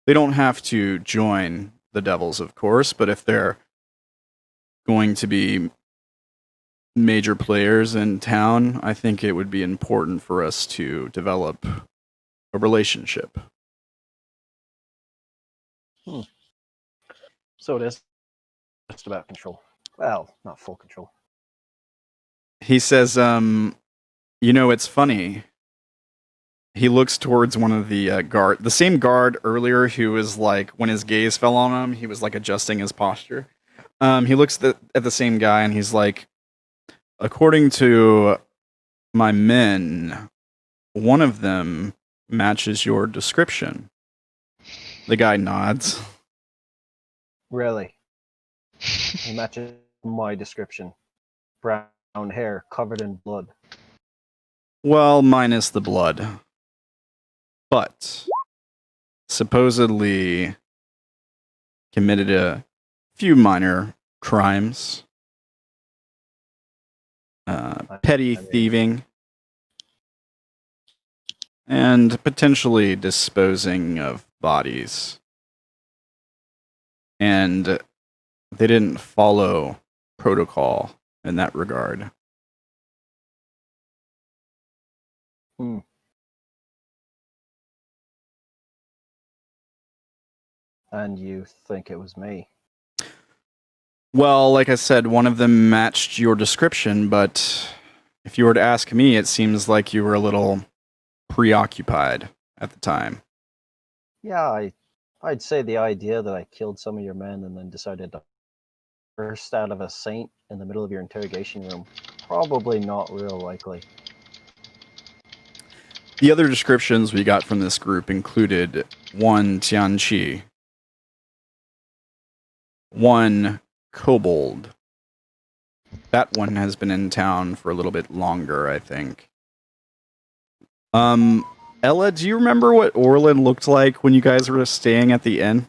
They don't have to join the Devils, of course, but if they're going to be major players in town, I think it would be important for us to develop a relationship. So it is just about control. Well, not full control. He says, it's funny. He looks towards one of the guard, the same guard earlier who was like, when his gaze fell on him, he was like adjusting his posture. He looks at the same guy and he's like, according to my men, one of them matches your description. The guy nods. Really? He matches my description. Brown hair, covered in blood. Well, minus the blood. But supposedly committed a few minor crimes. Petty thieving. And potentially disposing of bodies. And they didn't follow protocol in that regard. And you think it was me? Well, like I said, one of them matched your description, but if you were to ask me, it seems like you were a little preoccupied at the time. Yeah, I'd say the idea that I killed some of your men and then decided to burst out of a saint in the middle of your interrogation room, probably not real likely. The other descriptions we got from this group included one Tianqi, one kobold. That one has been in town for a little bit longer, I think. Ella, do you remember what Orilyn looked like when you guys were staying at the inn?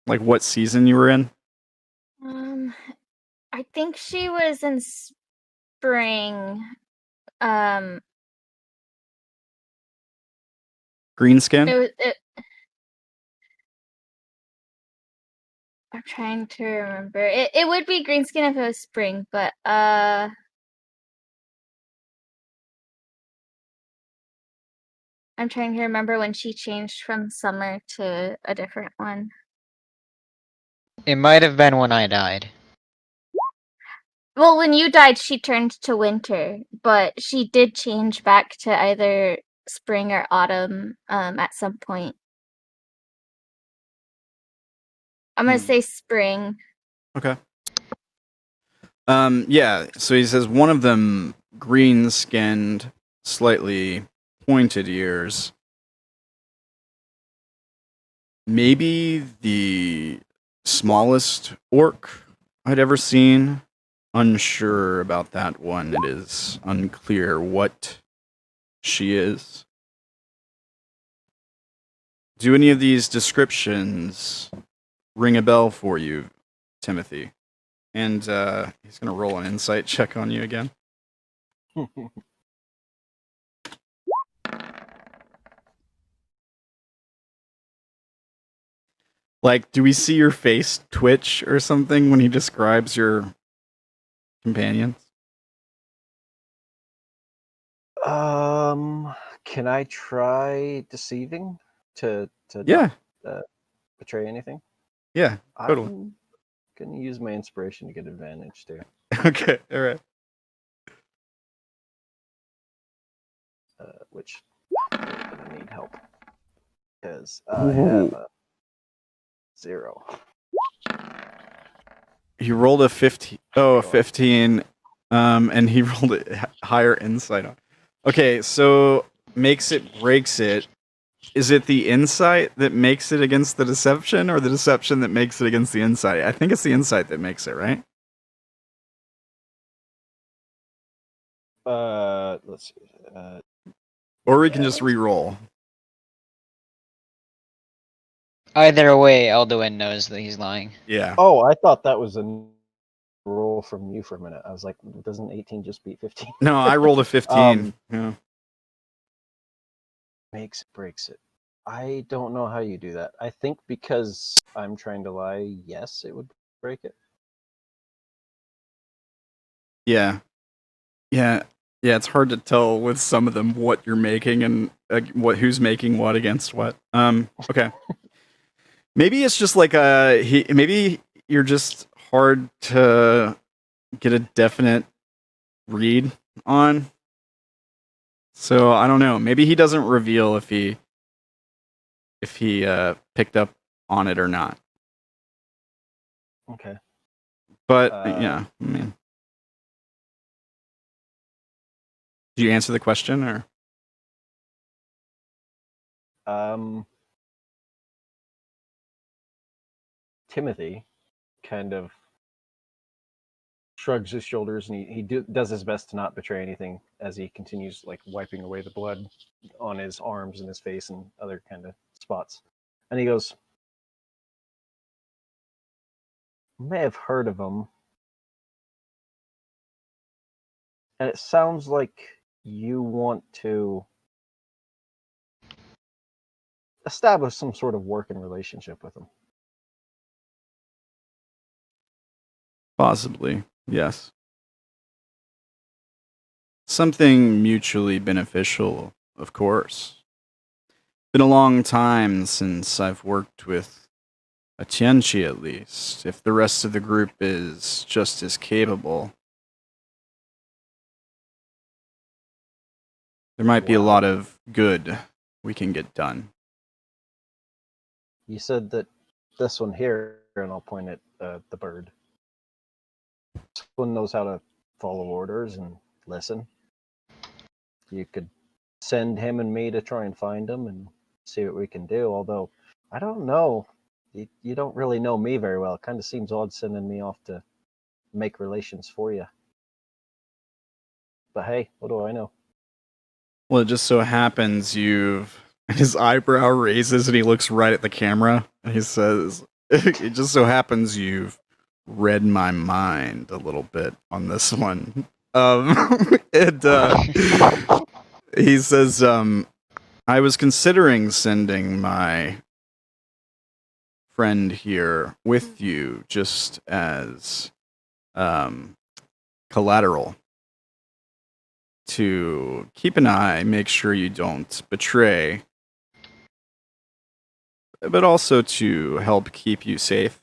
Like what season you were in? I think she was in spring. Green skin? I'm trying to remember. It would be green skin if it was spring, but I'm trying to remember when she changed from summer to a different one. It might have been when I died. Well, when you died, she turned to winter, but she did change back to either spring or autumn at some point. I'm gonna say spring. Okay. Yeah, so he says one of them green-skinned, slightly pointed ears. Maybe the smallest orc I'd ever seen. Unsure about that one. It is unclear what she is. Do any of these descriptions ring a bell for you, Timothy? And he's going to roll an insight check on you again. Like, do we see your face twitch or something when he describes your companions? Can I try deceiving to Yeah, not betray anything? yeah, totally. I'm gonna use my inspiration to get advantage too. Okay, all right. Which I'm gonna need help because I have a 0. He rolled a 15. Oh, a 15. And he rolled a higher insight on. Okay, so makes it, breaks it. Is it the insight that makes it against the deception, or the deception that makes it against the insight? I think it's the insight that makes it, right? Let's see. Or we can just re-roll. Either way, Elduin knows that he's lying. Yeah. Oh, I thought that was a roll from you for a minute. I was like, doesn't 18 just beat 15? No, I rolled a 15. Yeah. Makes it, breaks it. I don't know how you do that. I think because I'm trying to lie, yes, it would break it. Yeah. Yeah. Yeah, it's hard to tell with some of them what you're making and who's making what against what. Okay. Maybe it's just like maybe you're just hard to get a definite read on. So I don't know. Maybe he doesn't reveal if he picked up on it or not. Okay. But yeah, I mean, did you answer the question or? Timothy kind of shrugs his shoulders and he does his best to not betray anything as he continues like wiping away the blood on his arms and his face and other kind of spots. And he goes, may have heard of him. And it sounds like you want to establish some sort of working relationship with him. Possibly, yes. Something mutually beneficial, of course. Been a long time since I've worked with a Tianchi, at least. If the rest of the group is just as capable, there might be a lot of good we can get done. You said that this one here, and I'll point at the bird. This one knows how to follow orders and listen. You could send him and me to try and find him and see what we can do. Although, I don't know. You don't really know me very well. It kind of seems odd sending me off to make relations for you. But hey, what do I know? Well, it just so happens his eyebrow raises and he looks right at the camera and he says, it just so happens you've read my mind a little bit on this one. And he says, I was considering sending my friend here with you just as collateral to keep an eye, make sure you don't betray, but also to help keep you safe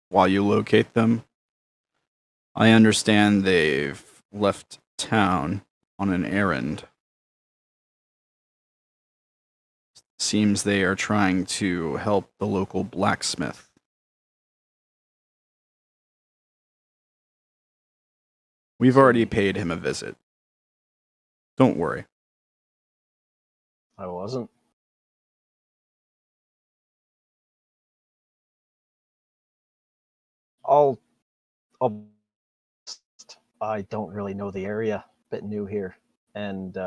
while you locate them. I understand they've left town on an errand. Seems they are trying to help the local blacksmith. We've already paid him a visit. Don't worry. I wasn't. I'll I don't really know the area. Bit new here, and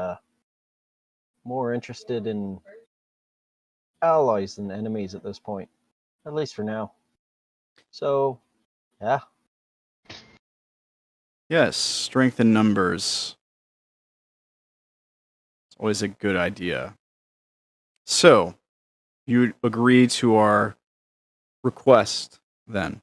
more interested in allies than enemies at this point, at least for now. So, yeah. Yes, strength in numbers. It's always a good idea. So, you agree to our request, then?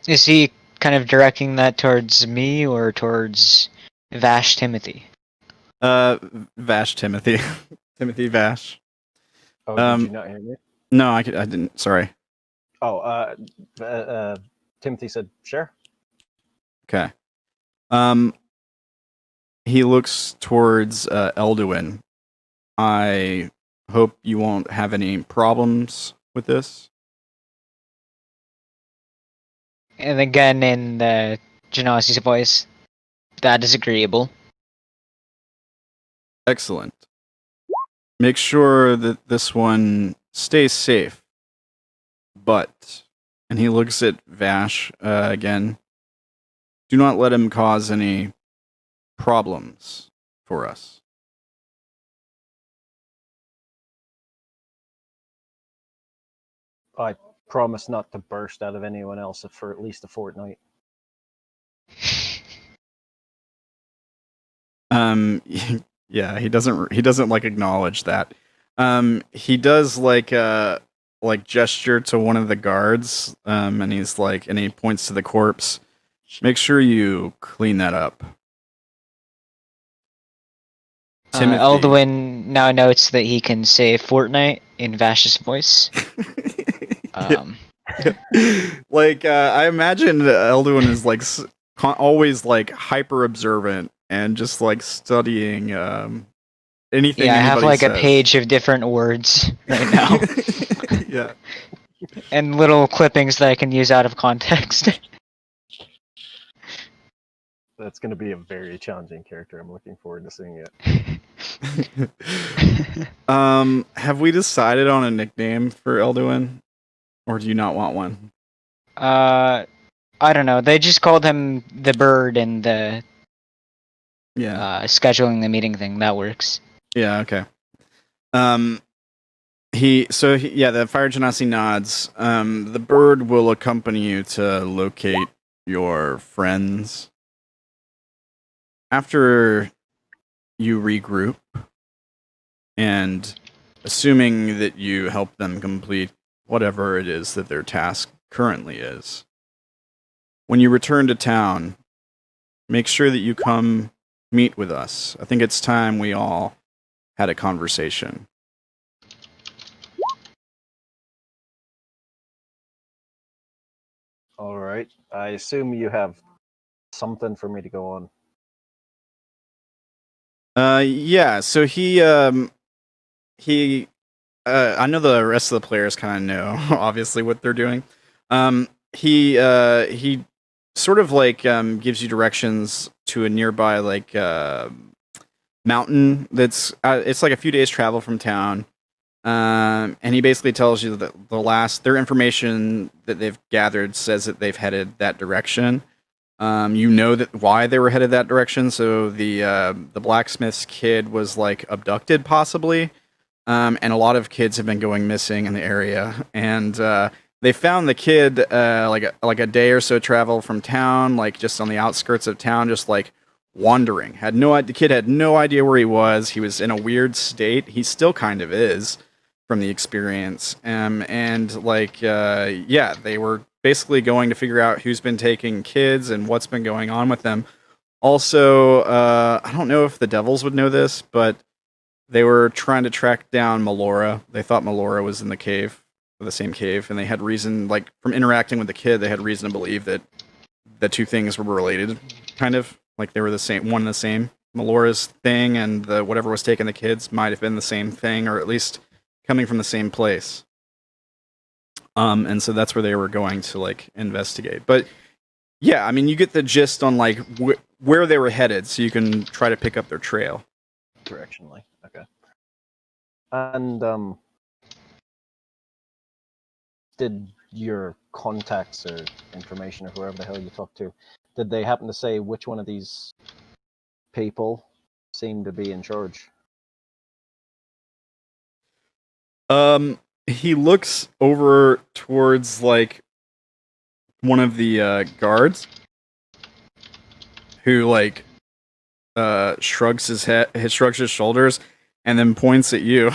Is he kind of directing that towards me or towards Vash Timothy? Vash Timothy. Timothy Vash. Oh, did you not hear me? No, I didn't. Sorry. Oh, Timothy said, sure. Okay. He looks towards Elduin. I hope you won't have any problems with this. And again, in the Genasi's voice, that is agreeable. Excellent. Make sure that this one stays safe. But, and he looks at Vash again, do not let him cause any problems for us. I promise not to burst out of anyone else for at least a fortnight. Yeah, he doesn't like acknowledge that. He does like gesture to one of the guards, and he's like, and he points to the corpse. Make sure you clean that up. Timothy. Elduin now notes that he can say Fortnite in Vash's voice. Like, I imagine Elduin is like always like hyper observant and just like studying anything. Yeah, I have like says. a page of different words right now. Yeah. And little clippings that I can use out of context. That's going to be a very challenging character. I'm looking forward to seeing it. Have we decided on a nickname for Elduin? Or do you not want one? I don't know. They just called him the bird in the scheduling the meeting thing. That works. Yeah, okay. The Fire Genasi nods. The bird will accompany you to locate your friends. After you regroup, and assuming that you help them complete whatever it is that their task currently is, when you return to town, make sure that you come meet with us. I think it's time we all had a conversation. All right. I assume you have something for me to go on. Yeah. So he I know the rest of the players kind of know, obviously, what they're doing. He sort of like gives you directions to a nearby like mountain that's it's like a few days travel from town. And he basically tells you that their information that they've gathered says that they've headed that direction. You know that why they were headed that direction. So the blacksmith's kid was like abducted, possibly, and a lot of kids have been going missing in the area. And they found the kid like a day or so travel from town, like just on the outskirts of town, just like wandering. The kid had no idea where he was. He was in a weird state. He still kind of is from the experience. They were basically going to figure out who's been taking kids and what's been going on with them. Also, I don't know if the devils would know this, but they were trying to track down Melora. They thought Melora was in the same cave, and they had reason, like, from interacting with the kid, they had reason to believe that the two things were related, kind of. Like, they were the same, one and the same. Melora's thing and the whatever was taking the kids might have been the same thing, or at least coming from the same place. And so that's where they were going to like investigate. But yeah, I mean, you get the gist on like where they were headed, so you can try to pick up their trail. Directionally, okay. And did your contacts or information or whoever the hell you talked to, did they happen to say which one of these people seemed to be in charge? He looks over towards like one of the guards, who like shrugs his head, shrugs his shoulders, and then points at you.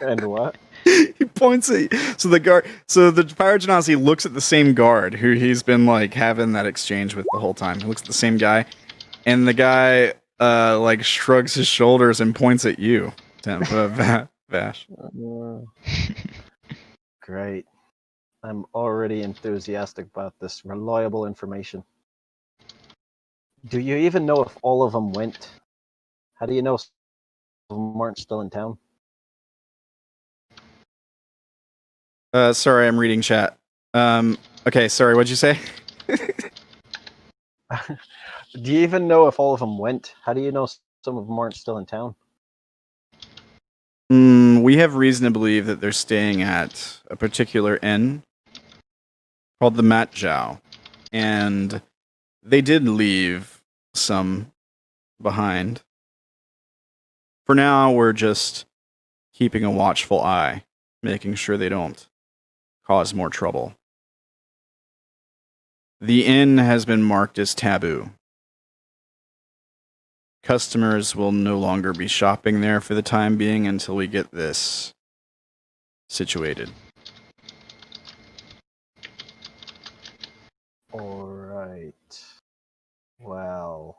And what? He points at you. So the Pirate Genasi looks at the same guard who he's been like having that exchange with the whole time. He looks at the same guy, and the guy like shrugs his shoulders and points at you, Vash. Great. I'm already enthusiastic about this reliable information. Do you even know if all of them went? How do you know some of them aren't still in town? Sorry, I'm reading chat. Okay, sorry, what'd you say? Do you even know if all of them went? How do you know some of them aren't still in town? We have reason to believe that they're staying at a particular inn called the Mat Jiao, and they did leave some behind. For now, we're just keeping a watchful eye, making sure they don't cause more trouble. The inn has been marked as taboo. Customers will no longer be shopping there for the time being until we get this situated. Alright. Well,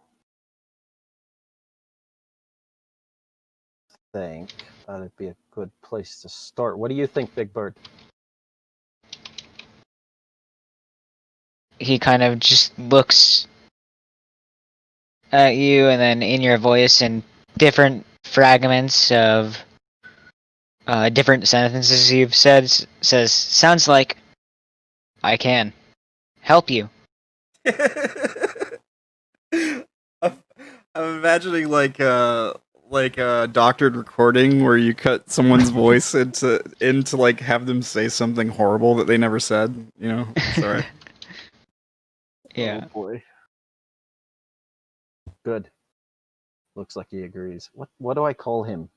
I think that'd be a good place to start. What do you think, Big Bird? He kind of just looks at you, and then in your voice and different fragments of different sentences you've said, says, "Sounds like I can help you." I'm imagining like a doctored recording where you cut someone's voice into like have them say something horrible that they never said. You know, sorry. Yeah. Oh boy. Good. Looks like he agrees. What do I call him?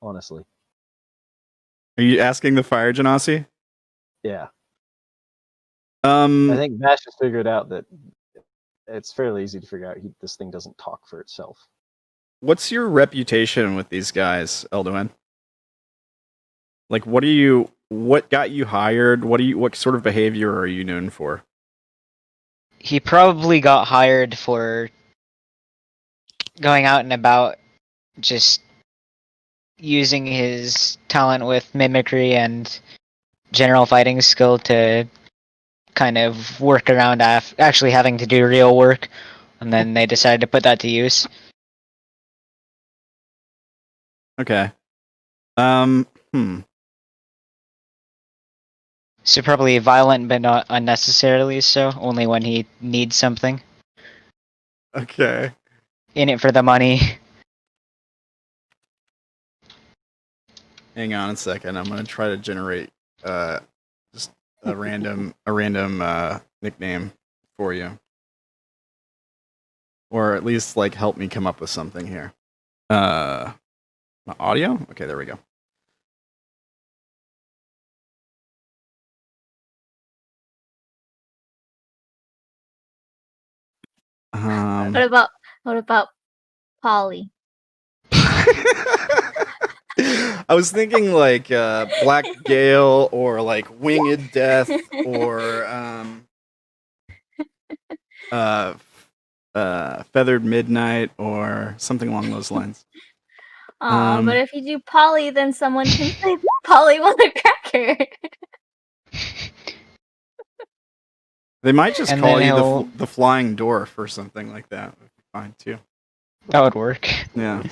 Honestly. Are you asking the Fire Genasi? Yeah. I think Vash has figured out that it's fairly easy to figure out this thing doesn't talk for itself. What's your reputation with these guys, Elduin? Like, what got you hired? What sort of behavior are you known for? He probably got hired for going out and about, just using his talent with mimicry and general fighting skill to kind of work around actually having to do real work, and then they decided to put that to use. Okay. So probably violent, but not unnecessarily so, only when he needs something. Okay. In it for the money. Hang on a second. I'm gonna try to generate just a random nickname for you, or at least like help me come up with something here. My audio? Okay, there we go. What about Polly? I was thinking like Black Gale or like Winged Death or Feathered Midnight or something along those lines. But if you do Polly, then someone can say Polly Mother Cracker. They might just And call then you he'll- the Flying Dwarf or something like that. fine too. That would work. Yeah.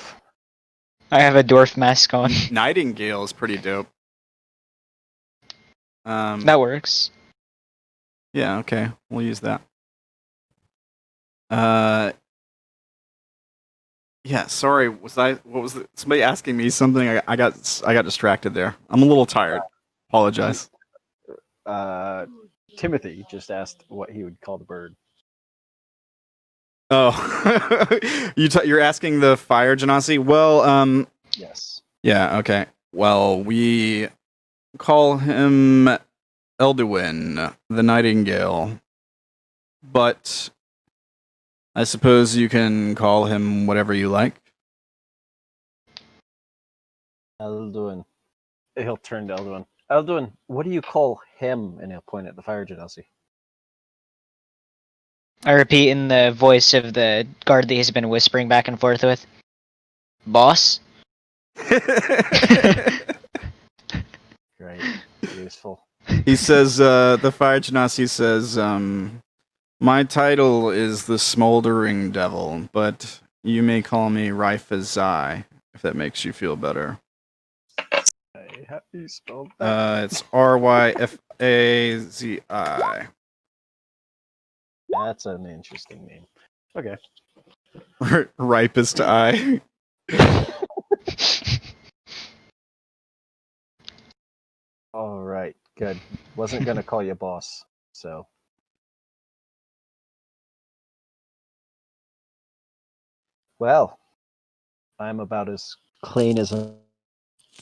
I have a dwarf mask on. Nightingale is pretty dope. That works. Yeah, okay. We'll use that. Yeah, sorry. What was somebody asking me something? I got distracted there. I'm a little tired. Apologize. Timothy just asked what he would call the bird. Oh. You're asking the fire genasi? Well, Yes. yeah, okay. Well, we call him Elduin, the Nightingale. But I suppose you can call him whatever you like. Elduin. He'll turn to Elduin. Elduin, what do you call him? And he'll point at the fire genasi. I repeat in the voice of the guard that he's been whispering back and forth with. Boss? Great. Useful. He says, the fire genasi says, my title is the Smoldering Devil, but you may call me Ryfazai, if that makes you feel better. How do you spell that? It's Ryfazi. That's an interesting name. Okay. Ripest eye. All right. Good. Wasn't gonna call you boss, so. Well, I'm about as clean as I'm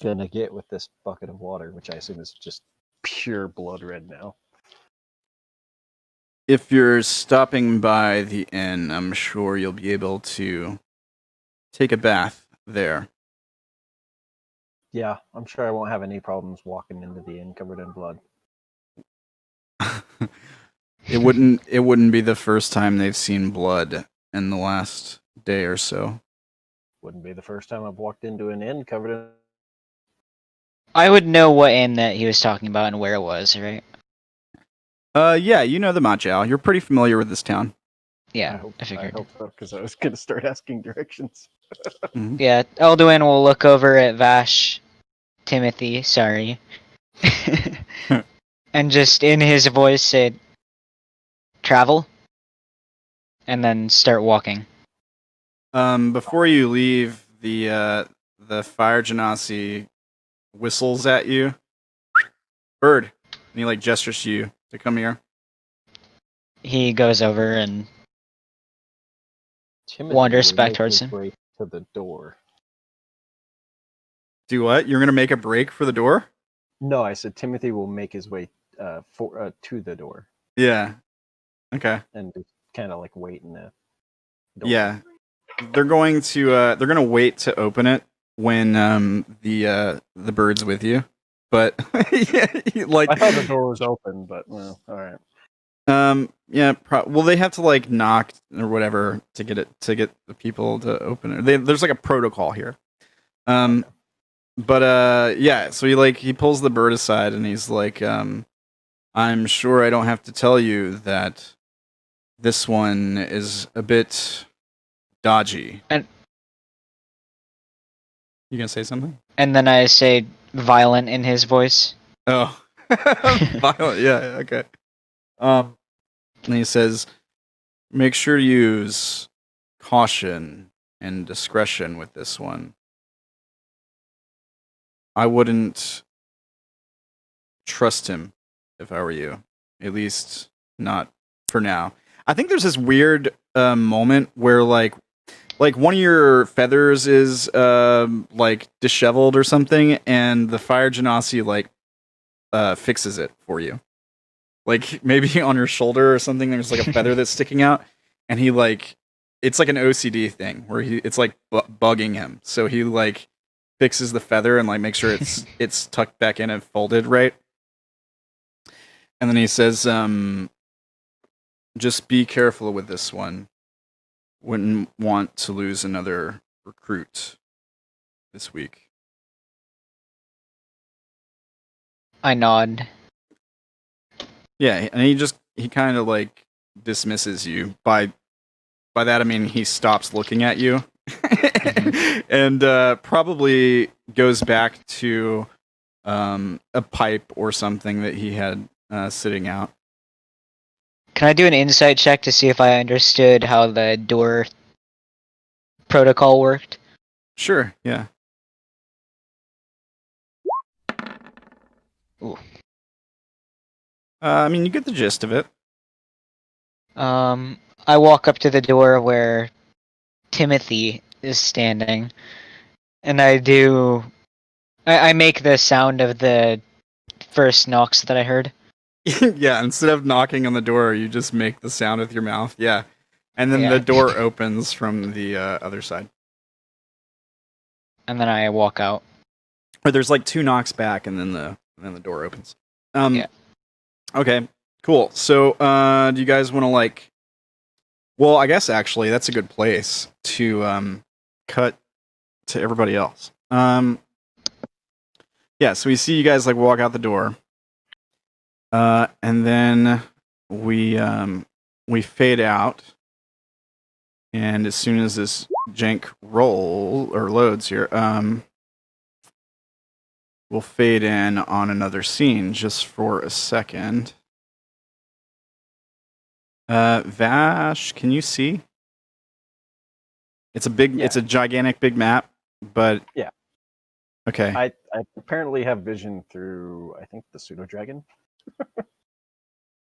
gonna get with this bucket of water, which I assume is just pure blood red now. If you're stopping by the inn, I'm sure you'll be able to take a bath there. Yeah, I'm sure I won't have any problems walking into the inn covered in blood. It wouldn't be the first time they've seen blood in the last day or so. Wouldn't be the first time I've walked into an inn covered in. I would know what inn that he was talking about and where it was, right? Yeah, you know the Majao. You're pretty familiar with this town. Yeah, I I figured. hope so, because I was gonna start asking directions. Mhm. Yeah, Elduin will look over at Vash, Timothy, sorry, and just in his voice say, travel, and then start walking. Before you leave, the fire genasi whistles at you. Bird. And he like gestures to you to come here. He goes over and Timothy wanders will back make towards his him. way to the door. Do what? You're gonna make a break for the door? No, I said Timothy will make his way to the door Yeah. Okay. and kind of like wait in the door. Yeah. They're gonna wait to open it when the bird's with you. But yeah, like I thought the door was open, but well, all right. yeah, well they have to like knock or whatever to get the people to open it. There's like a protocol here. But yeah, so he pulls the bird aside and he's like, I'm sure I don't have to tell you that this one is a bit dodgy. And you gonna say something? and then I say violent in his voice. Oh, violent. Yeah. Okay. And he says, make sure to use caution and discretion with this one. I wouldn't trust him if I were you. At least not for now. I think there's this weird moment where like one of your feathers is like disheveled or something, and the fire genasi like fixes it for you. Like maybe on your shoulder or something, there's like a feather that's sticking out, and he like it's like an OCD thing where it's like bugging him, so he like fixes the feather and like makes sure it's tucked back in and folded right. And then he says, just be careful with this one. Wouldn't want to lose another recruit this week. I nod. Yeah, and he kind of like dismisses you by by that I mean he stops looking at you, and probably goes back to a pipe or something that he had sitting out. Can I do an insight check to see if I understood how the door protocol worked? Sure, yeah. Ooh. I mean, you get the gist of it. I walk up to the door where Timothy is standing, and I make the sound of the first knocks that I heard. Yeah, instead of knocking on the door, you just make the sound with your mouth. Yeah. And then the door opens from the other side. And then I walk out. Or there's like 2 knocks back, and then the door opens. Yeah. Okay, cool. So, do you guys want to like? Well, I guess actually that's a good place to cut to everybody else. Yeah. So we see you guys like walk out the door, and then we fade out. And as soon as this jank loads here, we'll fade in on another scene just for a second. Vash, can you see? It's a gigantic big map, but yeah. Okay. I apparently have vision through, I think, the pseudo dragon.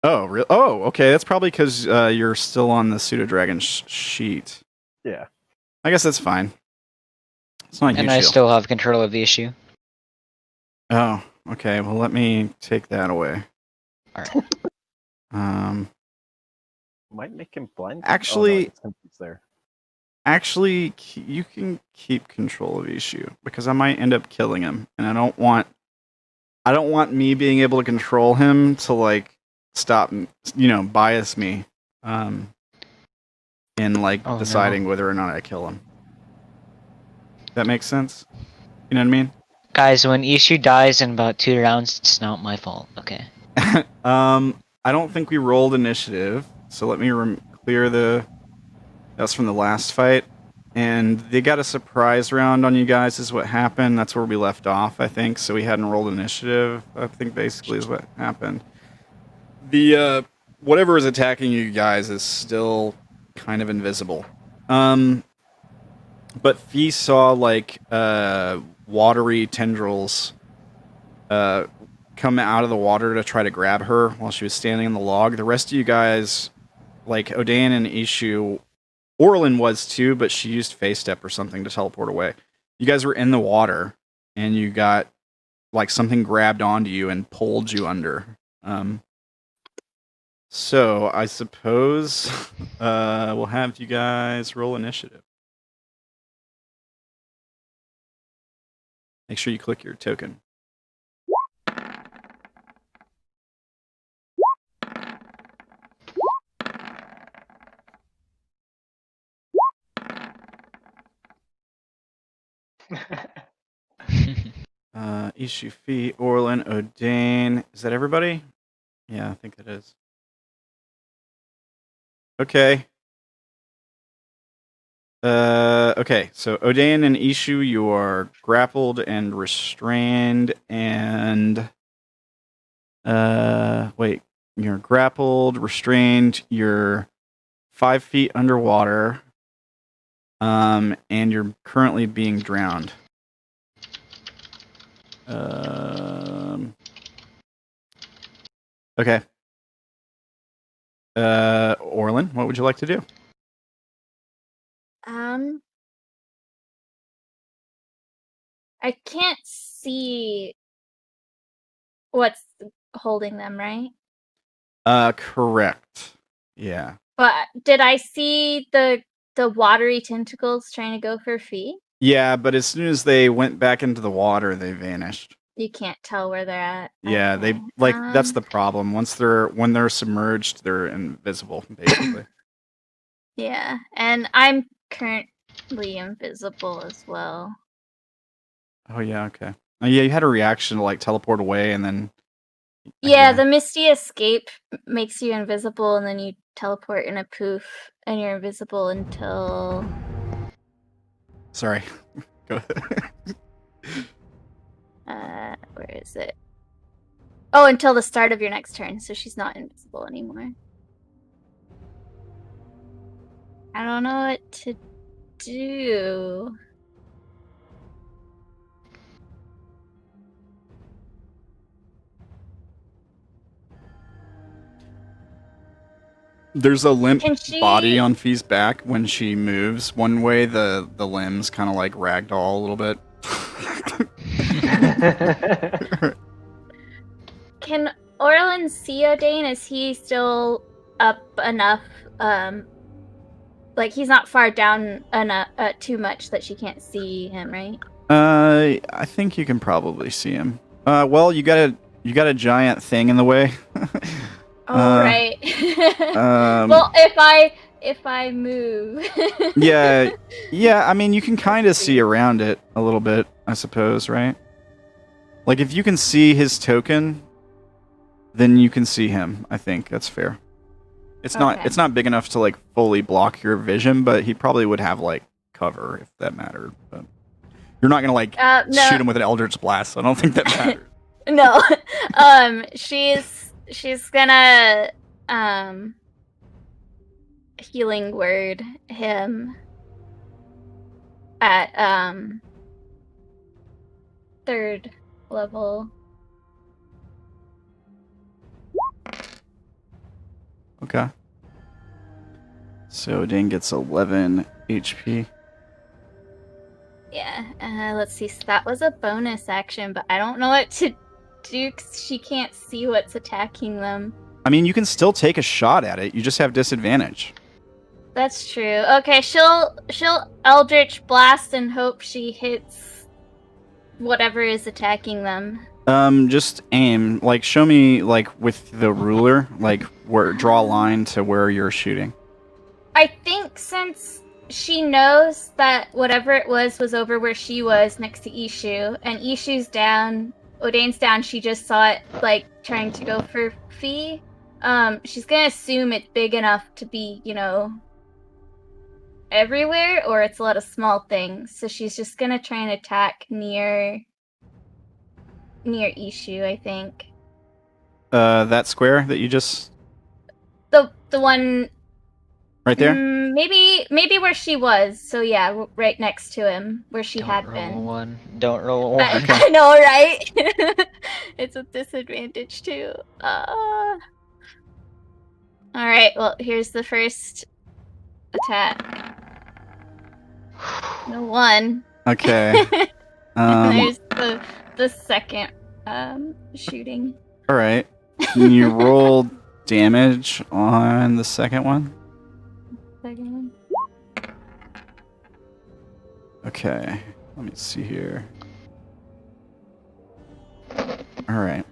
Oh, really? Oh, okay. That's probably because you're still on the pseudo dragon sheet. Yeah. I guess that's fine. It's not a huge And I deal. still have control of the issue. Oh, okay. Well, let me take that away. All right. Might make him blind. Actually, it's there. Actually, you can keep control of Ishu because I might end up killing him, and I don't want me being able to control him to like stop, bias me, in like deciding whether or not I kill him. That makes sense. You know what I mean? Guys, when Ishu dies in about 2 rounds, it's not my fault. Okay. I don't think we rolled initiative, so let me clear the. That's from the last fight, and they got a surprise round on you guys. Is what happened. That's where we left off, I think. So we hadn't rolled initiative. I think basically is what happened. The whatever is attacking you guys is still kind of invisible. But Fee saw like watery tendrils come out of the water to try to grab her while she was standing in the log. The rest of you guys, like Odayn and Ishu, Orilyn was too, but she used Face Step or something to teleport away. You guys were in the water, and you got like something grabbed onto you and pulled you under. So I suppose we'll have you guys roll initiative. Make sure you click your token. Ishu, Fee, Orilyn, Odayn. Is that everybody? Yeah, I think it is. Okay. Okay, so Odayn and Ishu, you are grappled and restrained, and wait, you're grappled, restrained, you're 5 feet underwater, and you're currently being drowned. Okay. Orilyn, what would you like to do? I can't see what's holding them, right? Correct. Yeah. But did I see the watery tentacles trying to go for Fee? Yeah, but as soon as they went back into the water, they vanished. You can't tell where they're at. Yeah, Okay. they that's the problem. When they're submerged, they're invisible, basically. Yeah, and I'm currently invisible as well. Oh yeah, okay. Oh, yeah, you had a reaction to like teleport away, and then. Yeah, the Misty Escape makes you invisible, and then you teleport in a poof, and you're invisible until. Sorry. Go ahead. Where is it? Oh, until the start of your next turn, so she's not invisible anymore. I don't know what to do. There's a limp Can she- body on Fee's back when she moves. One way, the limbs kind of like ragdoll a little bit. Can Orilyn see Odayn? Is he still up enough? Like he's not far down enough, too much that she can't see him, right? I think you can probably see him. Well, you got a giant thing in the way. Oh, right. Well, if I move. yeah. I mean, you can kind of see around it a little bit, I suppose, right? Like if you can see his token, then you can see him. I think that's fair. It's not big enough to like fully block your vision, but he probably would have like cover if that mattered. But you're not gonna like shoot him with an Eldritch Blast. So I don't think that matters. No. She's gonna healing word him at 3rd level. Okay. So Odayn gets 11 HP. Yeah, let's see. So that was a bonus action, but I don't know what to do 'cause she can't see what's attacking them. I mean, you can still take a shot at it. You just have disadvantage. That's true. Okay, she'll Eldritch Blast and hope she hits whatever is attacking them. Just aim. Like, show me, like, with the ruler, like, draw a line to where you're shooting. I think since she knows that whatever it was over where she was next to Ishu, and Ishu's down, Odayn's down, she just saw it, like, trying to go for Fee. She's gonna assume it's big enough to be, everywhere, or it's a lot of small things. So she's just gonna try and attack near Ishu, I think. That square that you just... The one... Right there? Maybe where she was. So yeah, right next to him, where she had been. Don't roll a 1. I know, right? It's a disadvantage too. Alright, well, here's the first attack. No 1. Okay. There's the second shooting. Alright. Can you roll damage on the second one? Second one. Okay. Let me see here. Alright.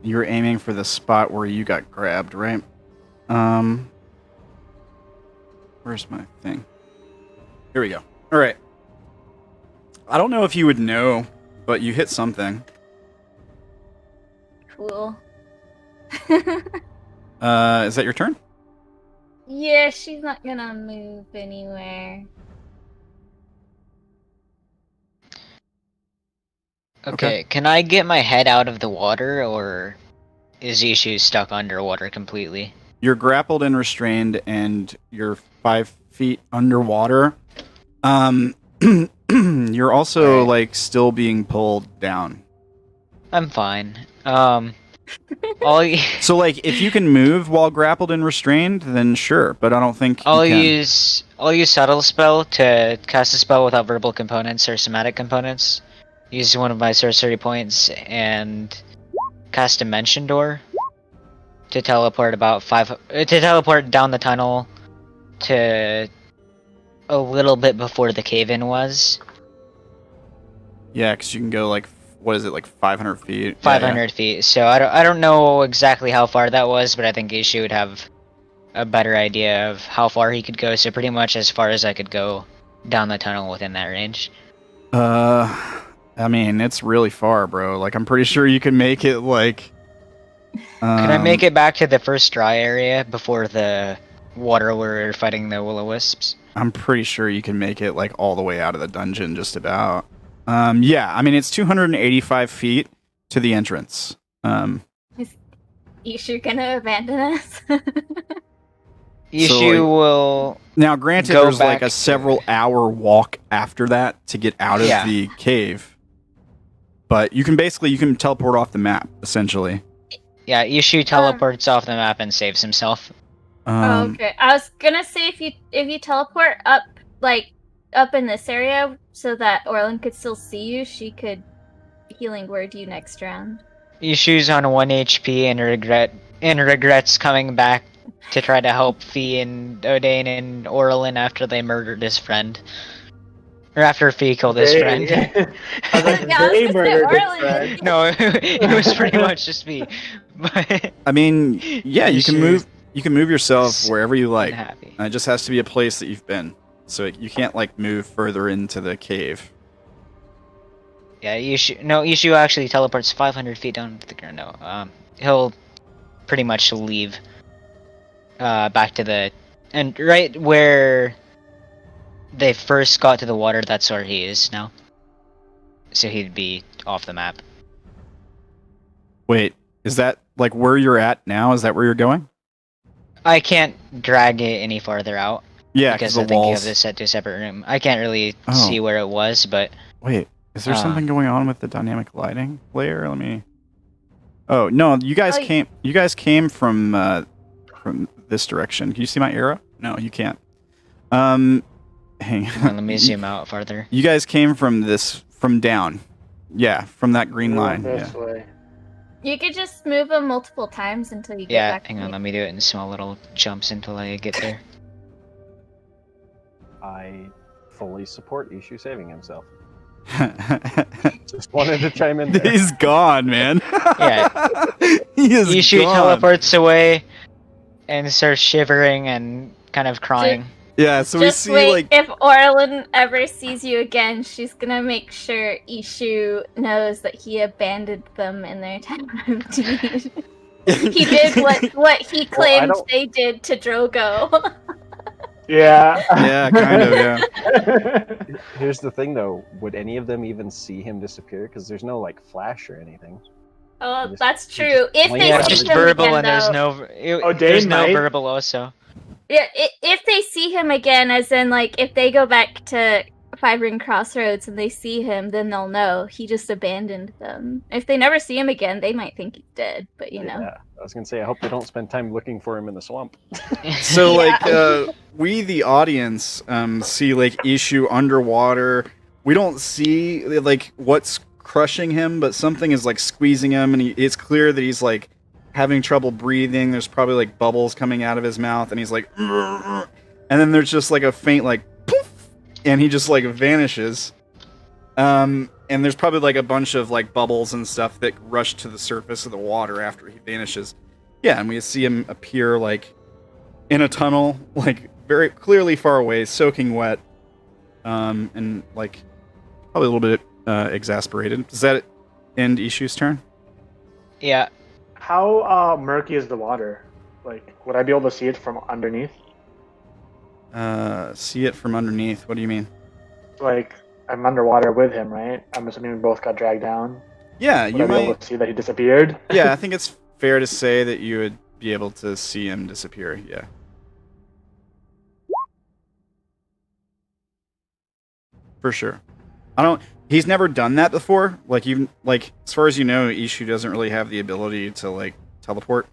You're aiming for the spot where you got grabbed, right? Where's my thing? Here we go. Alright. I don't know if you would know, but you hit something. Cool. Is that your turn? Yeah, she's not gonna move anywhere. Okay, can I get my head out of the water, or is Ishu stuck underwater completely? You're grappled and restrained, and you're 5 feet underwater. You're also, like, still being pulled down. I'm fine. So, like, if you can move while grappled and restrained, then sure, but I don't think I'll you can. use subtle spell to cast a spell without verbal components or somatic components. Use one of my sorcery points and cast Dimension Door to teleport teleport down the tunnel to a little bit before the cave-in was. Yeah, because you can go, like, what is it, like 500 feet? 500 feet. So I don't know exactly how far that was, but I think Ishu would have a better idea of how far he could go. So pretty much as far as I could go down the tunnel within that range. I mean, it's really far, bro. Like, I'm pretty sure you can make it, like, Can I make it back to the first dry area before the water where we're fighting the will-o-wisps? I'm pretty sure you can make it like all the way out of the dungeon, just about. Yeah, I mean it's 285 feet to the entrance. Is Ishu gonna abandon us? Ishu will. Now, granted, Go there's like back a several-hour walk after that to get out of Yeah. the cave, but you can teleport off the map essentially. Yeah, Ishu teleports off the map and saves himself. Okay. I was gonna say if you teleport up up in this area so that Orilyn could still see you, she could healing word you next round. Ishu's on 1 HP and regrets coming back to try to help Fee and Odayn and Orilyn after they murdered his friend. Or after Fee killed his friend. I was like, Yeah, I was they gonna say murdered his Orilyn friend. did- No, it was pretty much just me. But I mean, yeah, you can Ishu's move yourself wherever you like. unhappy. It just has to be a place that you've been, so you can't like move further into the cave. Yeah, Ishu actually teleports 500 feet down to the ground. No, he'll pretty much leave back to the... And right where they first got to the water, that's where he is now. So he'd be off the map. Wait, is that like where you're at now? Is that where you're going? I can't drag it any farther out. Yeah, because because I the think you have walls. this set to a separate room. I can't really Oh. see where it was, but... Wait, is there Uh. something going on with the dynamic lighting layer? Let me. Oh no, you guys Oh, y- came. You guys came from this direction. Can you see my arrow? No, you can't. Hang Hold on, let me zoom out farther. You guys came from down. Yeah, from that green line. This Yeah. way. You could just move them multiple times until you get Yeah, back. hang to on, me. let me do it in small little jumps until I get there. I fully support Ishu saving himself. Just wanted to chime in there. He's gone, man. Yeah. He is Ishu gone. teleports away and starts shivering and kind of crying. Yeah, so Just we see wait. like If Orilyn ever sees you again, she's gonna make sure Ishu knows that he abandoned them in their time of need. He did what he claimed don't- they did to Drogo. Yeah. Yeah, kind of, yeah. Here's the thing, though. Would any of them even see him disappear? Because there's no like flash or anything. Oh, Just- that's just true. If blink they Yeah, out see of just the him verbal again, and there's though, no... there's no might. verbal also. yeah, if they see him again, as in like if they go back to Five Ring Crossroads and they see him, then they'll know he just abandoned them. If they never see him again, they might think he's dead. But you know, Yeah, I was gonna say. I hope they don't spend time looking for him in the swamp. So Yeah. like we the audience see like Ishu underwater. We don't see like what's crushing him, but something is like squeezing him, and it's clear that he's like having trouble breathing. There's probably like bubbles coming out of his mouth, and he's like, and then there's just like a faint like poof, and he just like vanishes. And there's probably like a bunch of like bubbles and stuff that rush to the surface of the water after he vanishes. Yeah, and we see him appear like in a tunnel, like very clearly far away, soaking wet, and like probably a little bit exasperated. Does that end Ishu's turn? Yeah, How murky is the water? Like, would I be able to see it from underneath? See it from underneath. What do you mean? Like, I'm underwater with him, right? I'm assuming we both got dragged down. Yeah, Would you I be able might. to see that he disappeared? Yeah, I think it's fair to say that you would be able to see him disappear. Yeah. For sure. He's never done that before. Like even like as far as you know, Ishu doesn't really have the ability to like teleport.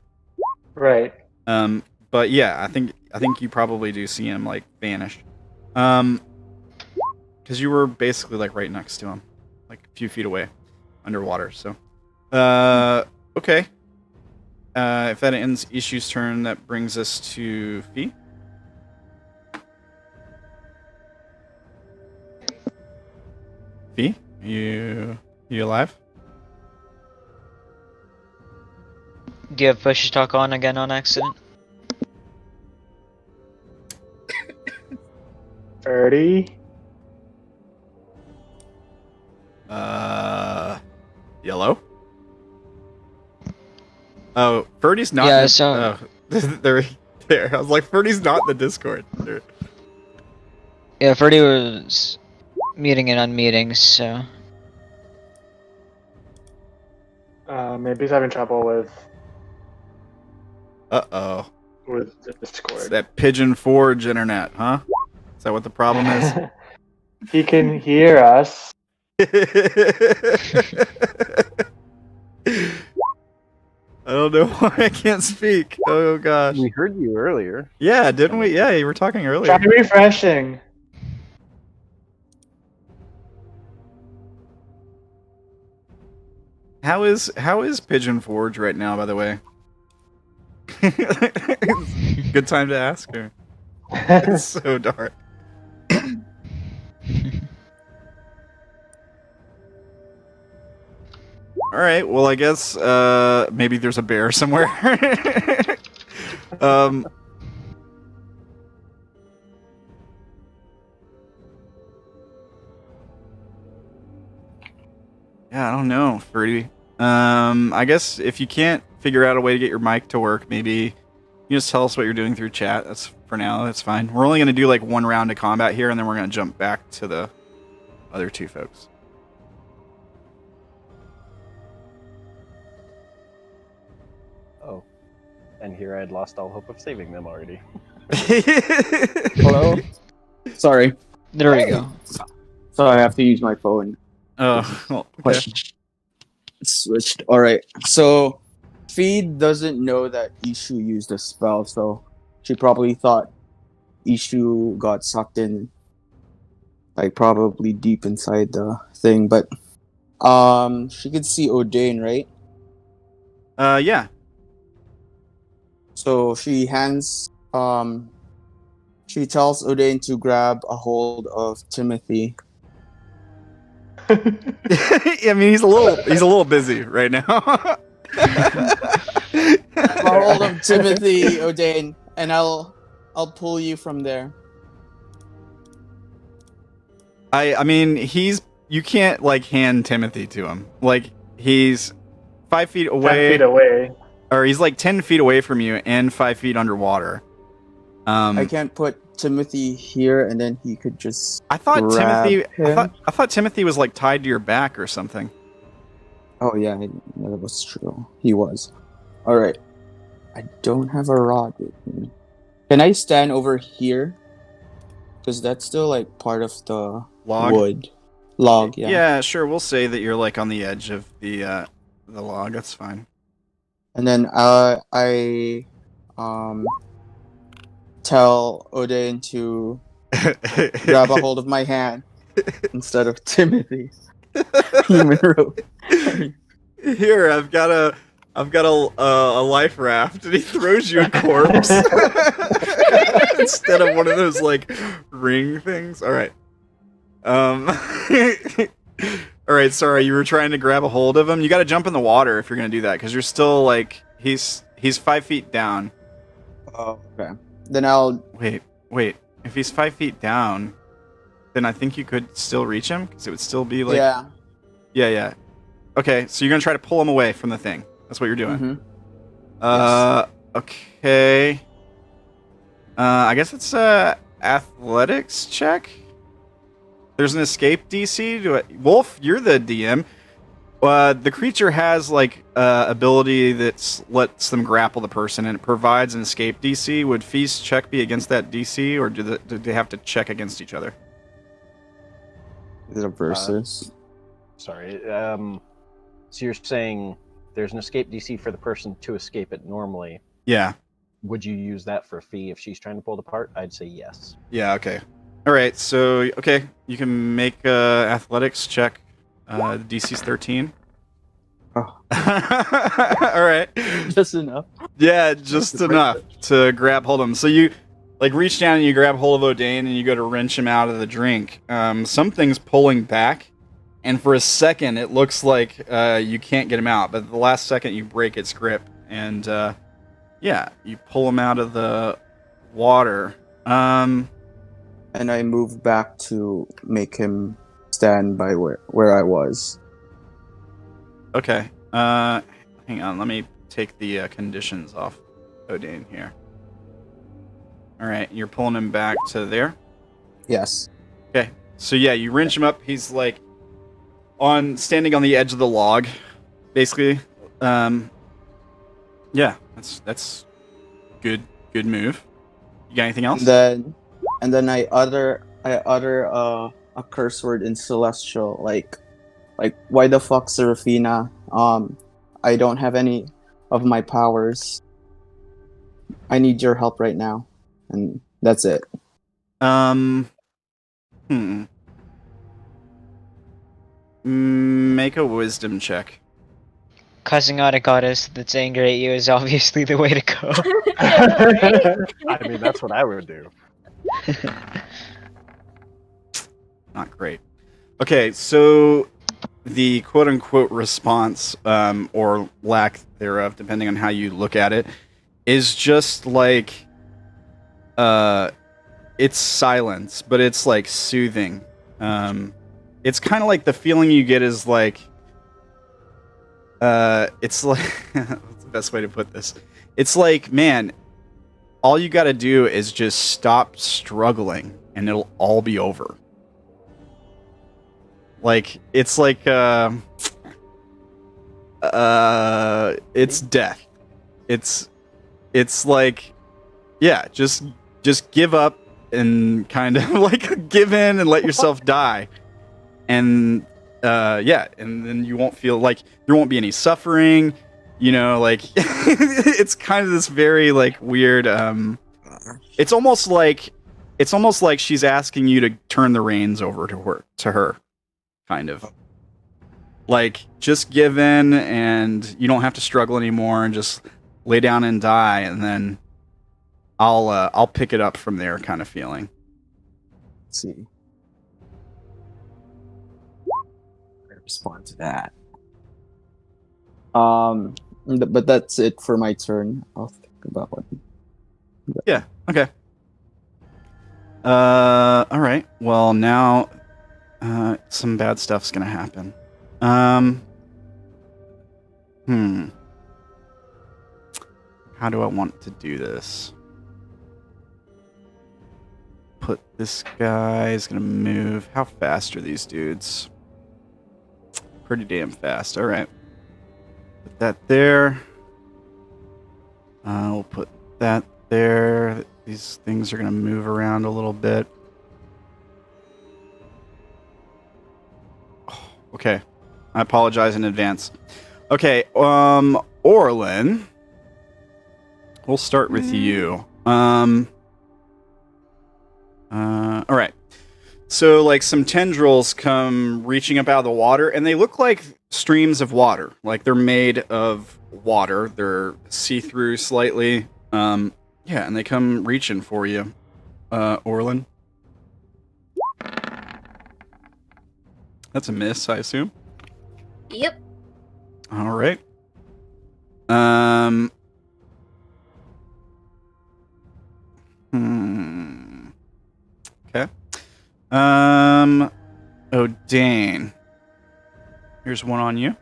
Right. But yeah, I think you probably do see him like vanish. Because you were basically like right next to him, like a few feet away, underwater. So, okay. If that ends Ishu's turn, that brings us to Fee. Fee, you alive? do you have push talk on again on accident? 30. Yellow. Oh, Ferdy's not. Yeah, in, so- they're there. I was like, Ferdy's not in the Discord. Yeah, Ferdy was muting and unmuting, so. Maybe he's having trouble with Uh-oh. the It's Discord. that Pigeon Forge internet, huh? Is that what the problem is? He can hear us. I don't know why I can't speak. Oh gosh. We heard you earlier. Yeah, didn't we? Yeah, you were talking earlier. Try refreshing. How is Pigeon Forge right now, by the way? Good time to ask her. It's so dark. All right. Well, I guess maybe there's a bear somewhere. Yeah, I don't know, Ferdy. I guess if you can't figure out a way to get your mic to work, maybe you just tell us what you're doing through chat. That's for now. That's fine. We're only going to do like one round of combat here, and then we're going to jump back to the other two folks. Oh, and here I had lost all hope of saving them already. Hello? Sorry. There we go. So I have to use my phone. Oh, well, okay. Question. Switched. Alright. So Feed doesn't know that Ishu used a spell, so she probably thought Ishu got sucked in, like probably deep inside the thing, but she could see Odayn, right? Yeah. So she she tells Odayn to grab a hold of Timothy. I mean, he's a little busy right now. A hold of Timothy, Odayn, and I'll pull you from there. I mean, you can't like hand Timothy to him. Like he's 5 feet 10 away, feet away. or he's like 10 feet away from you and 5 feet underwater. I can't put Timothy here, and then he could just. I thought grab Timothy. him. I thought Timothy was like tied to your back or something. Oh yeah, that was true. He was. All right. I don't have a rod with me. Can I stand over here? Because that's still like part of the Log? wood. Log, yeah. Yeah, sure. We'll say that you're like on the edge of the log. That's fine. And then I tell Odayn to grab a hold of my hand instead of Timothy. Human rope. Here, I've got a life raft, and he throws you a corpse instead of one of those like ring things. All right. All right. Sorry, you were trying to grab a hold of him. You got to jump in the water if you're gonna do that, because you're still like he's 5 feet down. Oh, okay. Then I'll. Wait. If he's 5 feet down, then I think you could still reach him, because it would still be like. Yeah. Okay, so you're gonna try to pull him away from the thing. That's what you're doing. Mm-hmm. Okay. I guess it's a athletics check. There's an escape DC. Wolf, you're the DM. The creature has like ability that lets them grapple the person, and it provides an escape DC. Would Feast check be against that DC, or do they have to check against each other? Is it a versus? Sorry. So you're saying there's an escape DC for the person to escape it normally. Yeah. Would you use that for a fee if she's trying to pull it apart? I'd say yes. Yeah. Okay. All right. So you can make athletics check. DC's 13. Oh. All right. Just enough. Yeah, just enough to grab hold of him. So you like reach down and you grab hold of Odayn and you go to wrench him out of the drink. Something's pulling back, and for a second it looks like you can't get him out. But the last second you break its grip, and you pull him out of the water. And I move back to make him stand by where I was. Okay. Hang on. Let me take the conditions off Odayn here. All right, you're pulling him back to there. Yes. Okay, so yeah, you wrench him up. He's like standing on the edge of the log, basically. Yeah, that's good move. You got anything else? And then I utter a curse word in celestial, like why the fuck, Serafina? I don't have any of my powers. I need your help right now, and that's it. Make a wisdom check. Cussing out a goddess that's angry at you is obviously the way to go. I mean, that's what I would do. Not great. Okay, so the quote-unquote response, or lack thereof, depending on how you look at it, is just like, it's silence, but it's like soothing. It's kind of like the feeling you get is like, it's like, what's the best way to put this? It's like, man, all you got to do is just stop struggling, and it'll all be over. Like, it's like, it's death. It's like, yeah, just give up and kind of like give in and let yourself die. And, yeah, and then you won't feel like there won't be any suffering, you know, like it's kind of this very like weird, it's almost like she's asking you to turn the reins over to her. Kind of like just give in and you don't have to struggle anymore and just lay down and die, and then I'll pick it up from there kind of feeling. Let's see. I respond to that. But that's it for my turn. I'll think about what. Yeah. Okay. All right. Well, now some bad stuff's gonna happen. How do I want to do this? Put this guy's gonna move. How fast are these dudes? Pretty damn fast. All right. Put that there. We'll put that there. These things are gonna move around a little bit. Okay. I apologize in advance. Okay, Orilyn. We'll start with you. Alright. So, like, some tendrils come reaching up out of the water, and they look like streams of water. Like, they're made of water. They're see-through slightly. Yeah, and they come reaching for you, Orilyn. That's a miss, I assume. Yep. All right. Okay. Odayn. Here's one on you.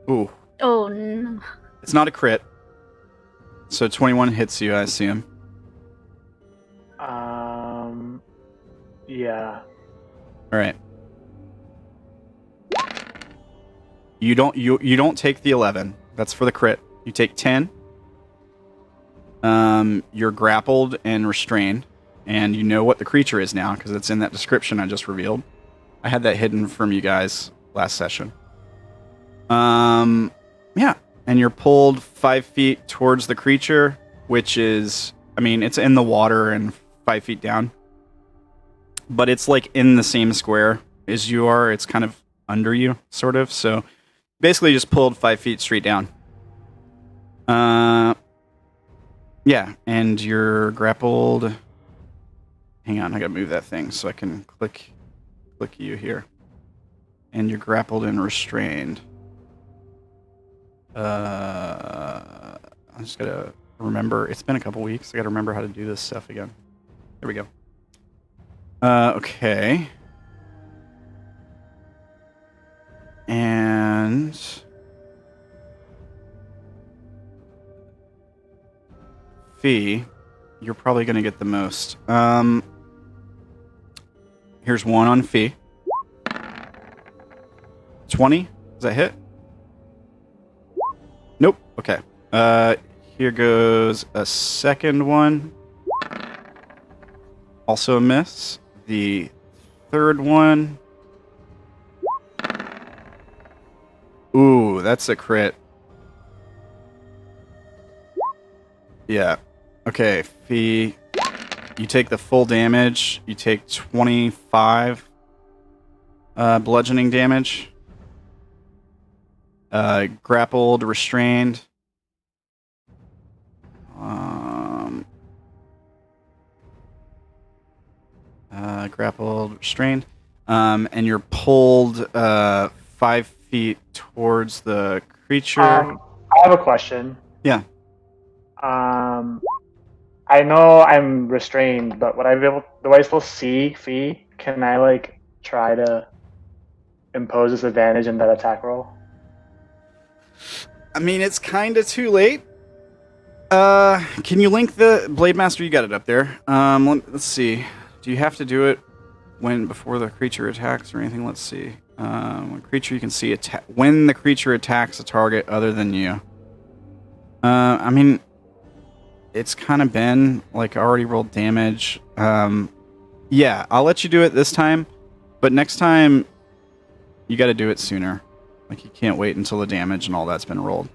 Ooh. Oh no. It's not a crit. So 21 hits you, I assume. Yeah. All right. You don't take the 11. That's for the crit. You take 10. You're grappled and restrained, and you know what the creature is now because it's in that description I just revealed. I had that hidden from you guys last session. Yeah, and you're pulled 5 feet towards the creature, which is, I mean, it's in the water and 5 feet down, but it's like in the same square as you are. It's kind of under you, sort of. So basically, just pulled 5 feet straight down. Yeah, and you're grappled. Hang on, I gotta move that thing so I can click you here. And you're grappled and restrained. I just gotta remember. It's been a couple weeks. I gotta remember how to do this stuff again. There we go. Okay. And Fee, you're probably going to get the most. Here's one on Fee. 20? Does that hit? Nope. Okay. Here goes a second one. Also a miss. The third one. Ooh, that's a crit. Yeah. Okay, Fee. You take the full damage. You take 25 bludgeoning damage. Grappled, restrained. Grappled, restrained. And you're pulled 5 feet towards the creature. I have a question. Yeah. I know I'm restrained, but would I be able? Do I still see Fee? Can I like try to impose this advantage in that attack roll? I mean, it's kind of too late. Can you link the Blade Master? You got it up there. Let's see. Do you have to do it before the creature attacks or anything? Let's see. When creature you can see when the creature attacks a target other than you. I mean, it's kind of been like already rolled damage. Yeah, I'll let you do it this time, but next time you got to do it sooner. Like you can't wait until the damage and all that's been rolled.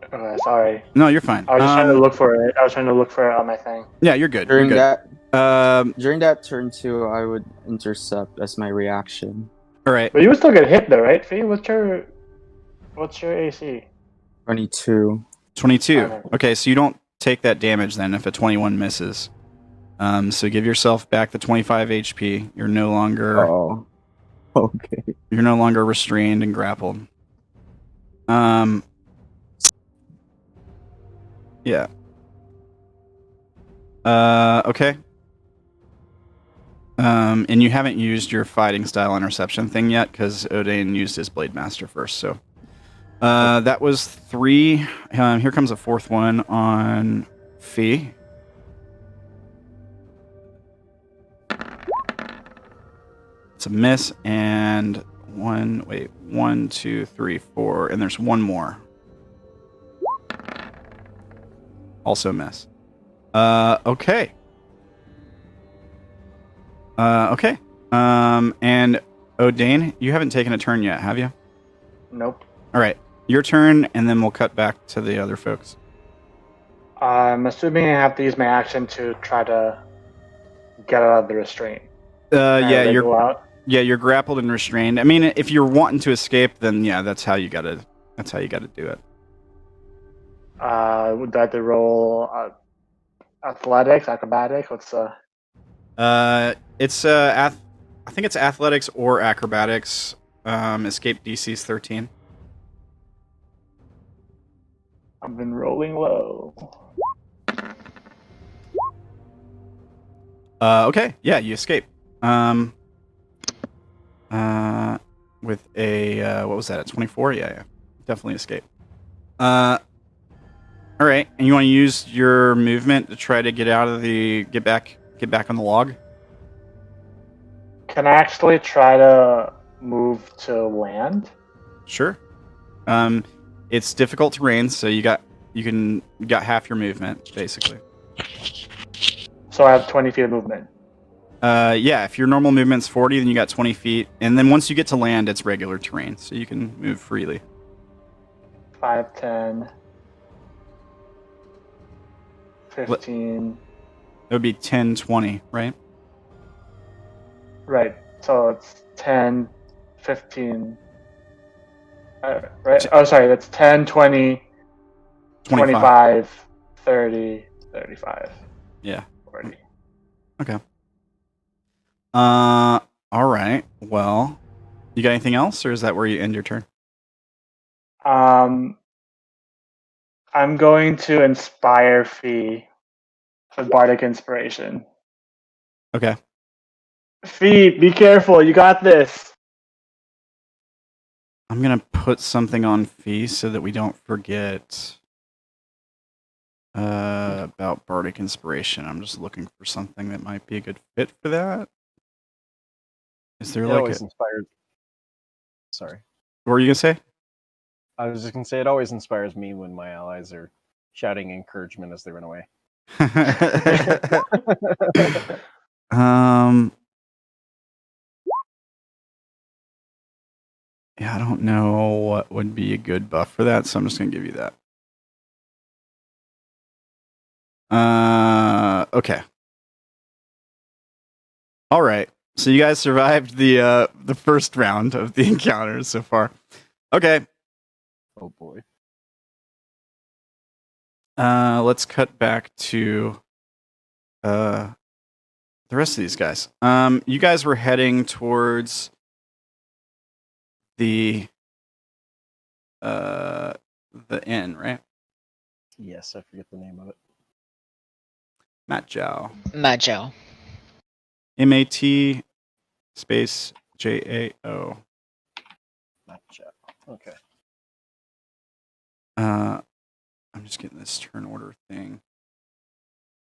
Okay, sorry. No, you're fine. I was just trying to look for it. I was trying to look for it on my thing. Yeah, you're good. During You're good. during that turn too, I would intercept as my reaction. All right. But you would still get hit though, right? Fee, what's your AC? 22. 22. Okay. Okay, so you don't take that damage then if a 21 misses. So give yourself back the 25 HP. You're no longer Oh. Okay. You're no longer restrained and grappled. Yeah. Okay. And you haven't used your fighting style interception thing yet because Odayn used his Blade Master first. So that was 3. Here comes a fourth one on Fee. It's a miss and 1, 2, 3, 4, and there's one more. Also miss. Okay. Okay. And Odayn, you haven't taken a turn yet, have you? Nope. All right. Your turn, and then we'll cut back to the other folks. I'm assuming I have to use my action to try to get out of the restraint. Yeah, Go out. you're grappled and restrained. I mean, if you're wanting to escape, then yeah, that's how you gotta do it. Would I have to roll athletics, acrobatics? What's It's I think it's athletics or acrobatics. Escape DC's 13. I've been rolling low. Okay, yeah, you escape. With a what was that? A 24? Yeah, definitely escape. All right, and you want to use your movement to try to get out of get back on the log. Can I actually try to move to land? Sure. It's difficult terrain, so you got half your movement basically. So I have 20 feet of movement. Yeah, if your normal movement's 40, then you got 20 feet, and then once you get to land, it's regular terrain, so you can move freely. 5, 10, 15. It would be 10, 20, right? Right. So it's 10, 15. Right. Oh, sorry. That's 10, 20, 25, 30, 35. Yeah. 40. Okay. All right. Well, you got anything else, or is that where you end your turn? I'm going to inspire Fee with Bardic Inspiration. Okay. Fee, be careful. You got this. I'm gonna put something on Fee so that we don't forget about Bardic Inspiration. I'm just looking for something that might be a good fit for that. Is there It like always a... inspires. Sorry, What were you gonna say? I was just gonna say it always inspires me when my allies are shouting encouragement as they run away. um. Yeah, I don't know what would be a good buff for that, so I'm just gonna give you that. Okay. All right. So you guys survived the first round of the encounters so far. Okay. Oh boy. Let's cut back to the rest of these guys. You guys were heading towards the inn, right? Yes, I forget the name of it. Matt Jow. Macho. M-A-T space J-A-O. Not chat. Okay. I'm just getting this turn order thing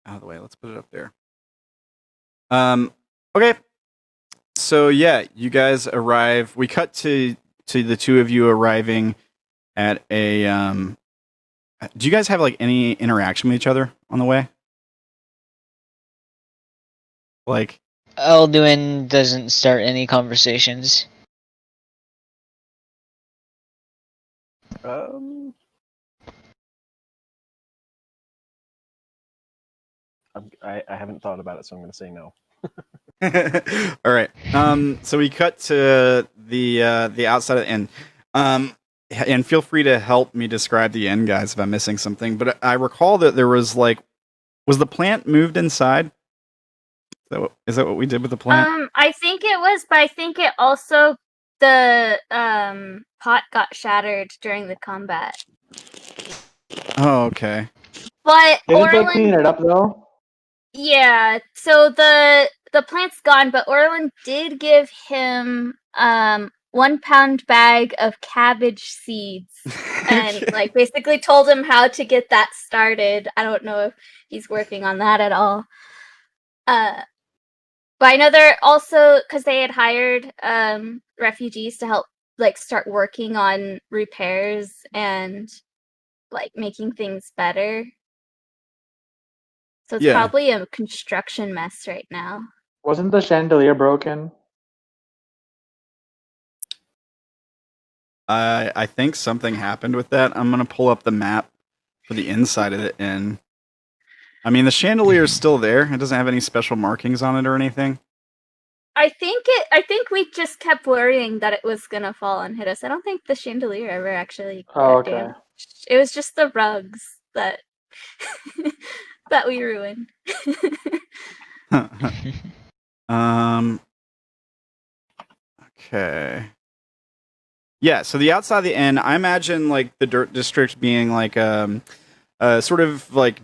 out of the way. Let's put it up there. Okay. So yeah, you guys arrive. We cut to the two of you arriving at a do you guys have like any interaction with each other on the way? Like Elduin doesn't start any conversations. I haven't thought about it, so I'm going to say no. all right. So we cut to the outside of the inn. And feel free to help me describe the inn, guys, if I'm missing something. But I recall that there was was the plant moved inside? Is that what we did with the plant? I think it was, but I think it also the pot got shattered during the combat. Oh, okay. But Didn't they Orilyn, clean it up though? yeah. So the plant's gone, but Orilyn did give him 1 pound bag of cabbage seeds, and like basically told him how to get that started. I don't know if he's working on that at all. But I know they're also, because they had hired refugees to help like start working on repairs and like making things better. So it's Yeah. probably a construction mess right now. Wasn't the chandelier broken? I think something happened with that. I'm gonna pull up the map for the inside of the inn. I mean, the chandelier is still there. It doesn't have any special markings on it or anything. I think we just kept worrying that it was gonna fall and hit us. I don't think the chandelier ever actually got okay. damaged. It was just the rugs that that we ruined. Okay. Yeah, so the outside of the inn, I imagine like the dirt district being like sort of like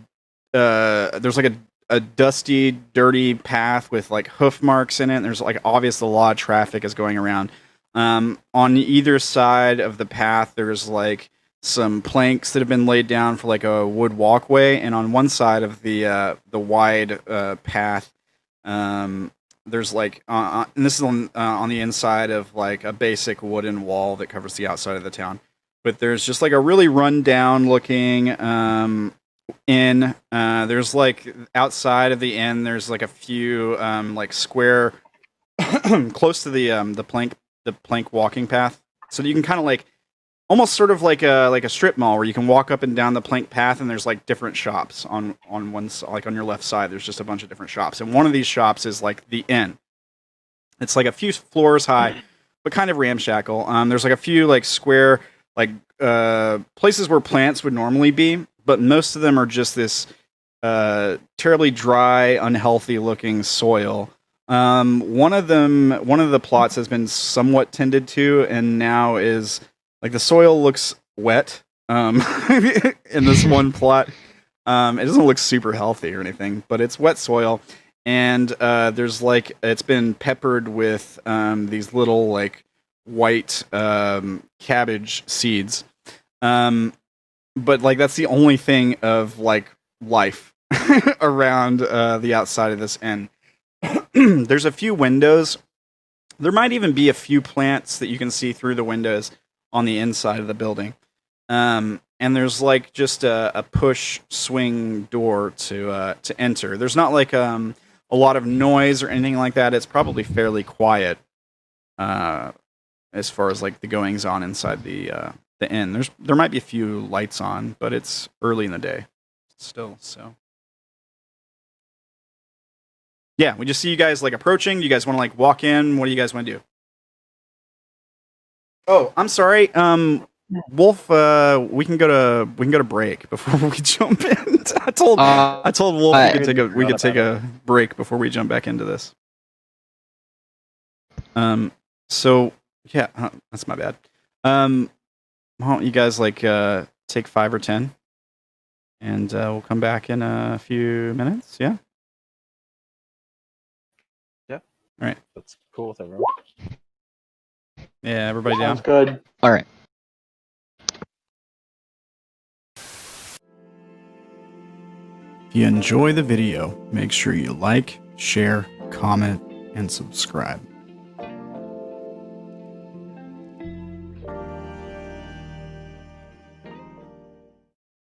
there's like a dusty, dirty path with like hoof marks in it. And there's like obviously a lot of traffic is going around. On either side of the path, there's like some planks that have been laid down for like a wood walkway, and on one side of the wide path, there's like and this is on the inside of like a basic wooden wall that covers the outside of the town. But there's just like a really run down looking inn. There's like outside of the inn, there's like a few like square close to the plank walking path, so that you can kind of like almost sort of like a strip mall where you can walk up and down the plank path, and there's like different shops on one like on your left side. There's just a bunch of different shops, and one of these shops is like the inn. It's like a few floors high, but kind of ramshackle. There's like a few like square like places where plants would normally be, but most of them are just this terribly dry, unhealthy looking soil. One of the plots has been somewhat tended to, and now is like the soil looks wet in this one plot. It doesn't look super healthy or anything, but it's wet soil, and there's like it's been peppered with these little like white cabbage seeds. But like that's the only thing of like life around the outside of this inn. There's a few windows. There might even be a few plants that you can see through the windows on the inside of the building. And there's like just a push swing door to enter. There's not like a lot of noise or anything like that. It's probably fairly quiet as far as like the goings on inside the inn. There might be a few lights on, but it's early in the day still. So yeah, we just see you guys like approaching. You guys want to like walk in? What do you guys want to do? Oh, I'm sorry. Wolf, we can go to break before we jump in. I told Wolf we could take a break before we jump back into this. So yeah, that's my bad. Why don't you guys like take 5 or 10, and we'll come back in a few minutes. Yeah. Yeah. All right. That's cool with everyone. Yeah, everybody down. Sounds good. All right. If you enjoy the video, make sure you like, share, comment, and subscribe.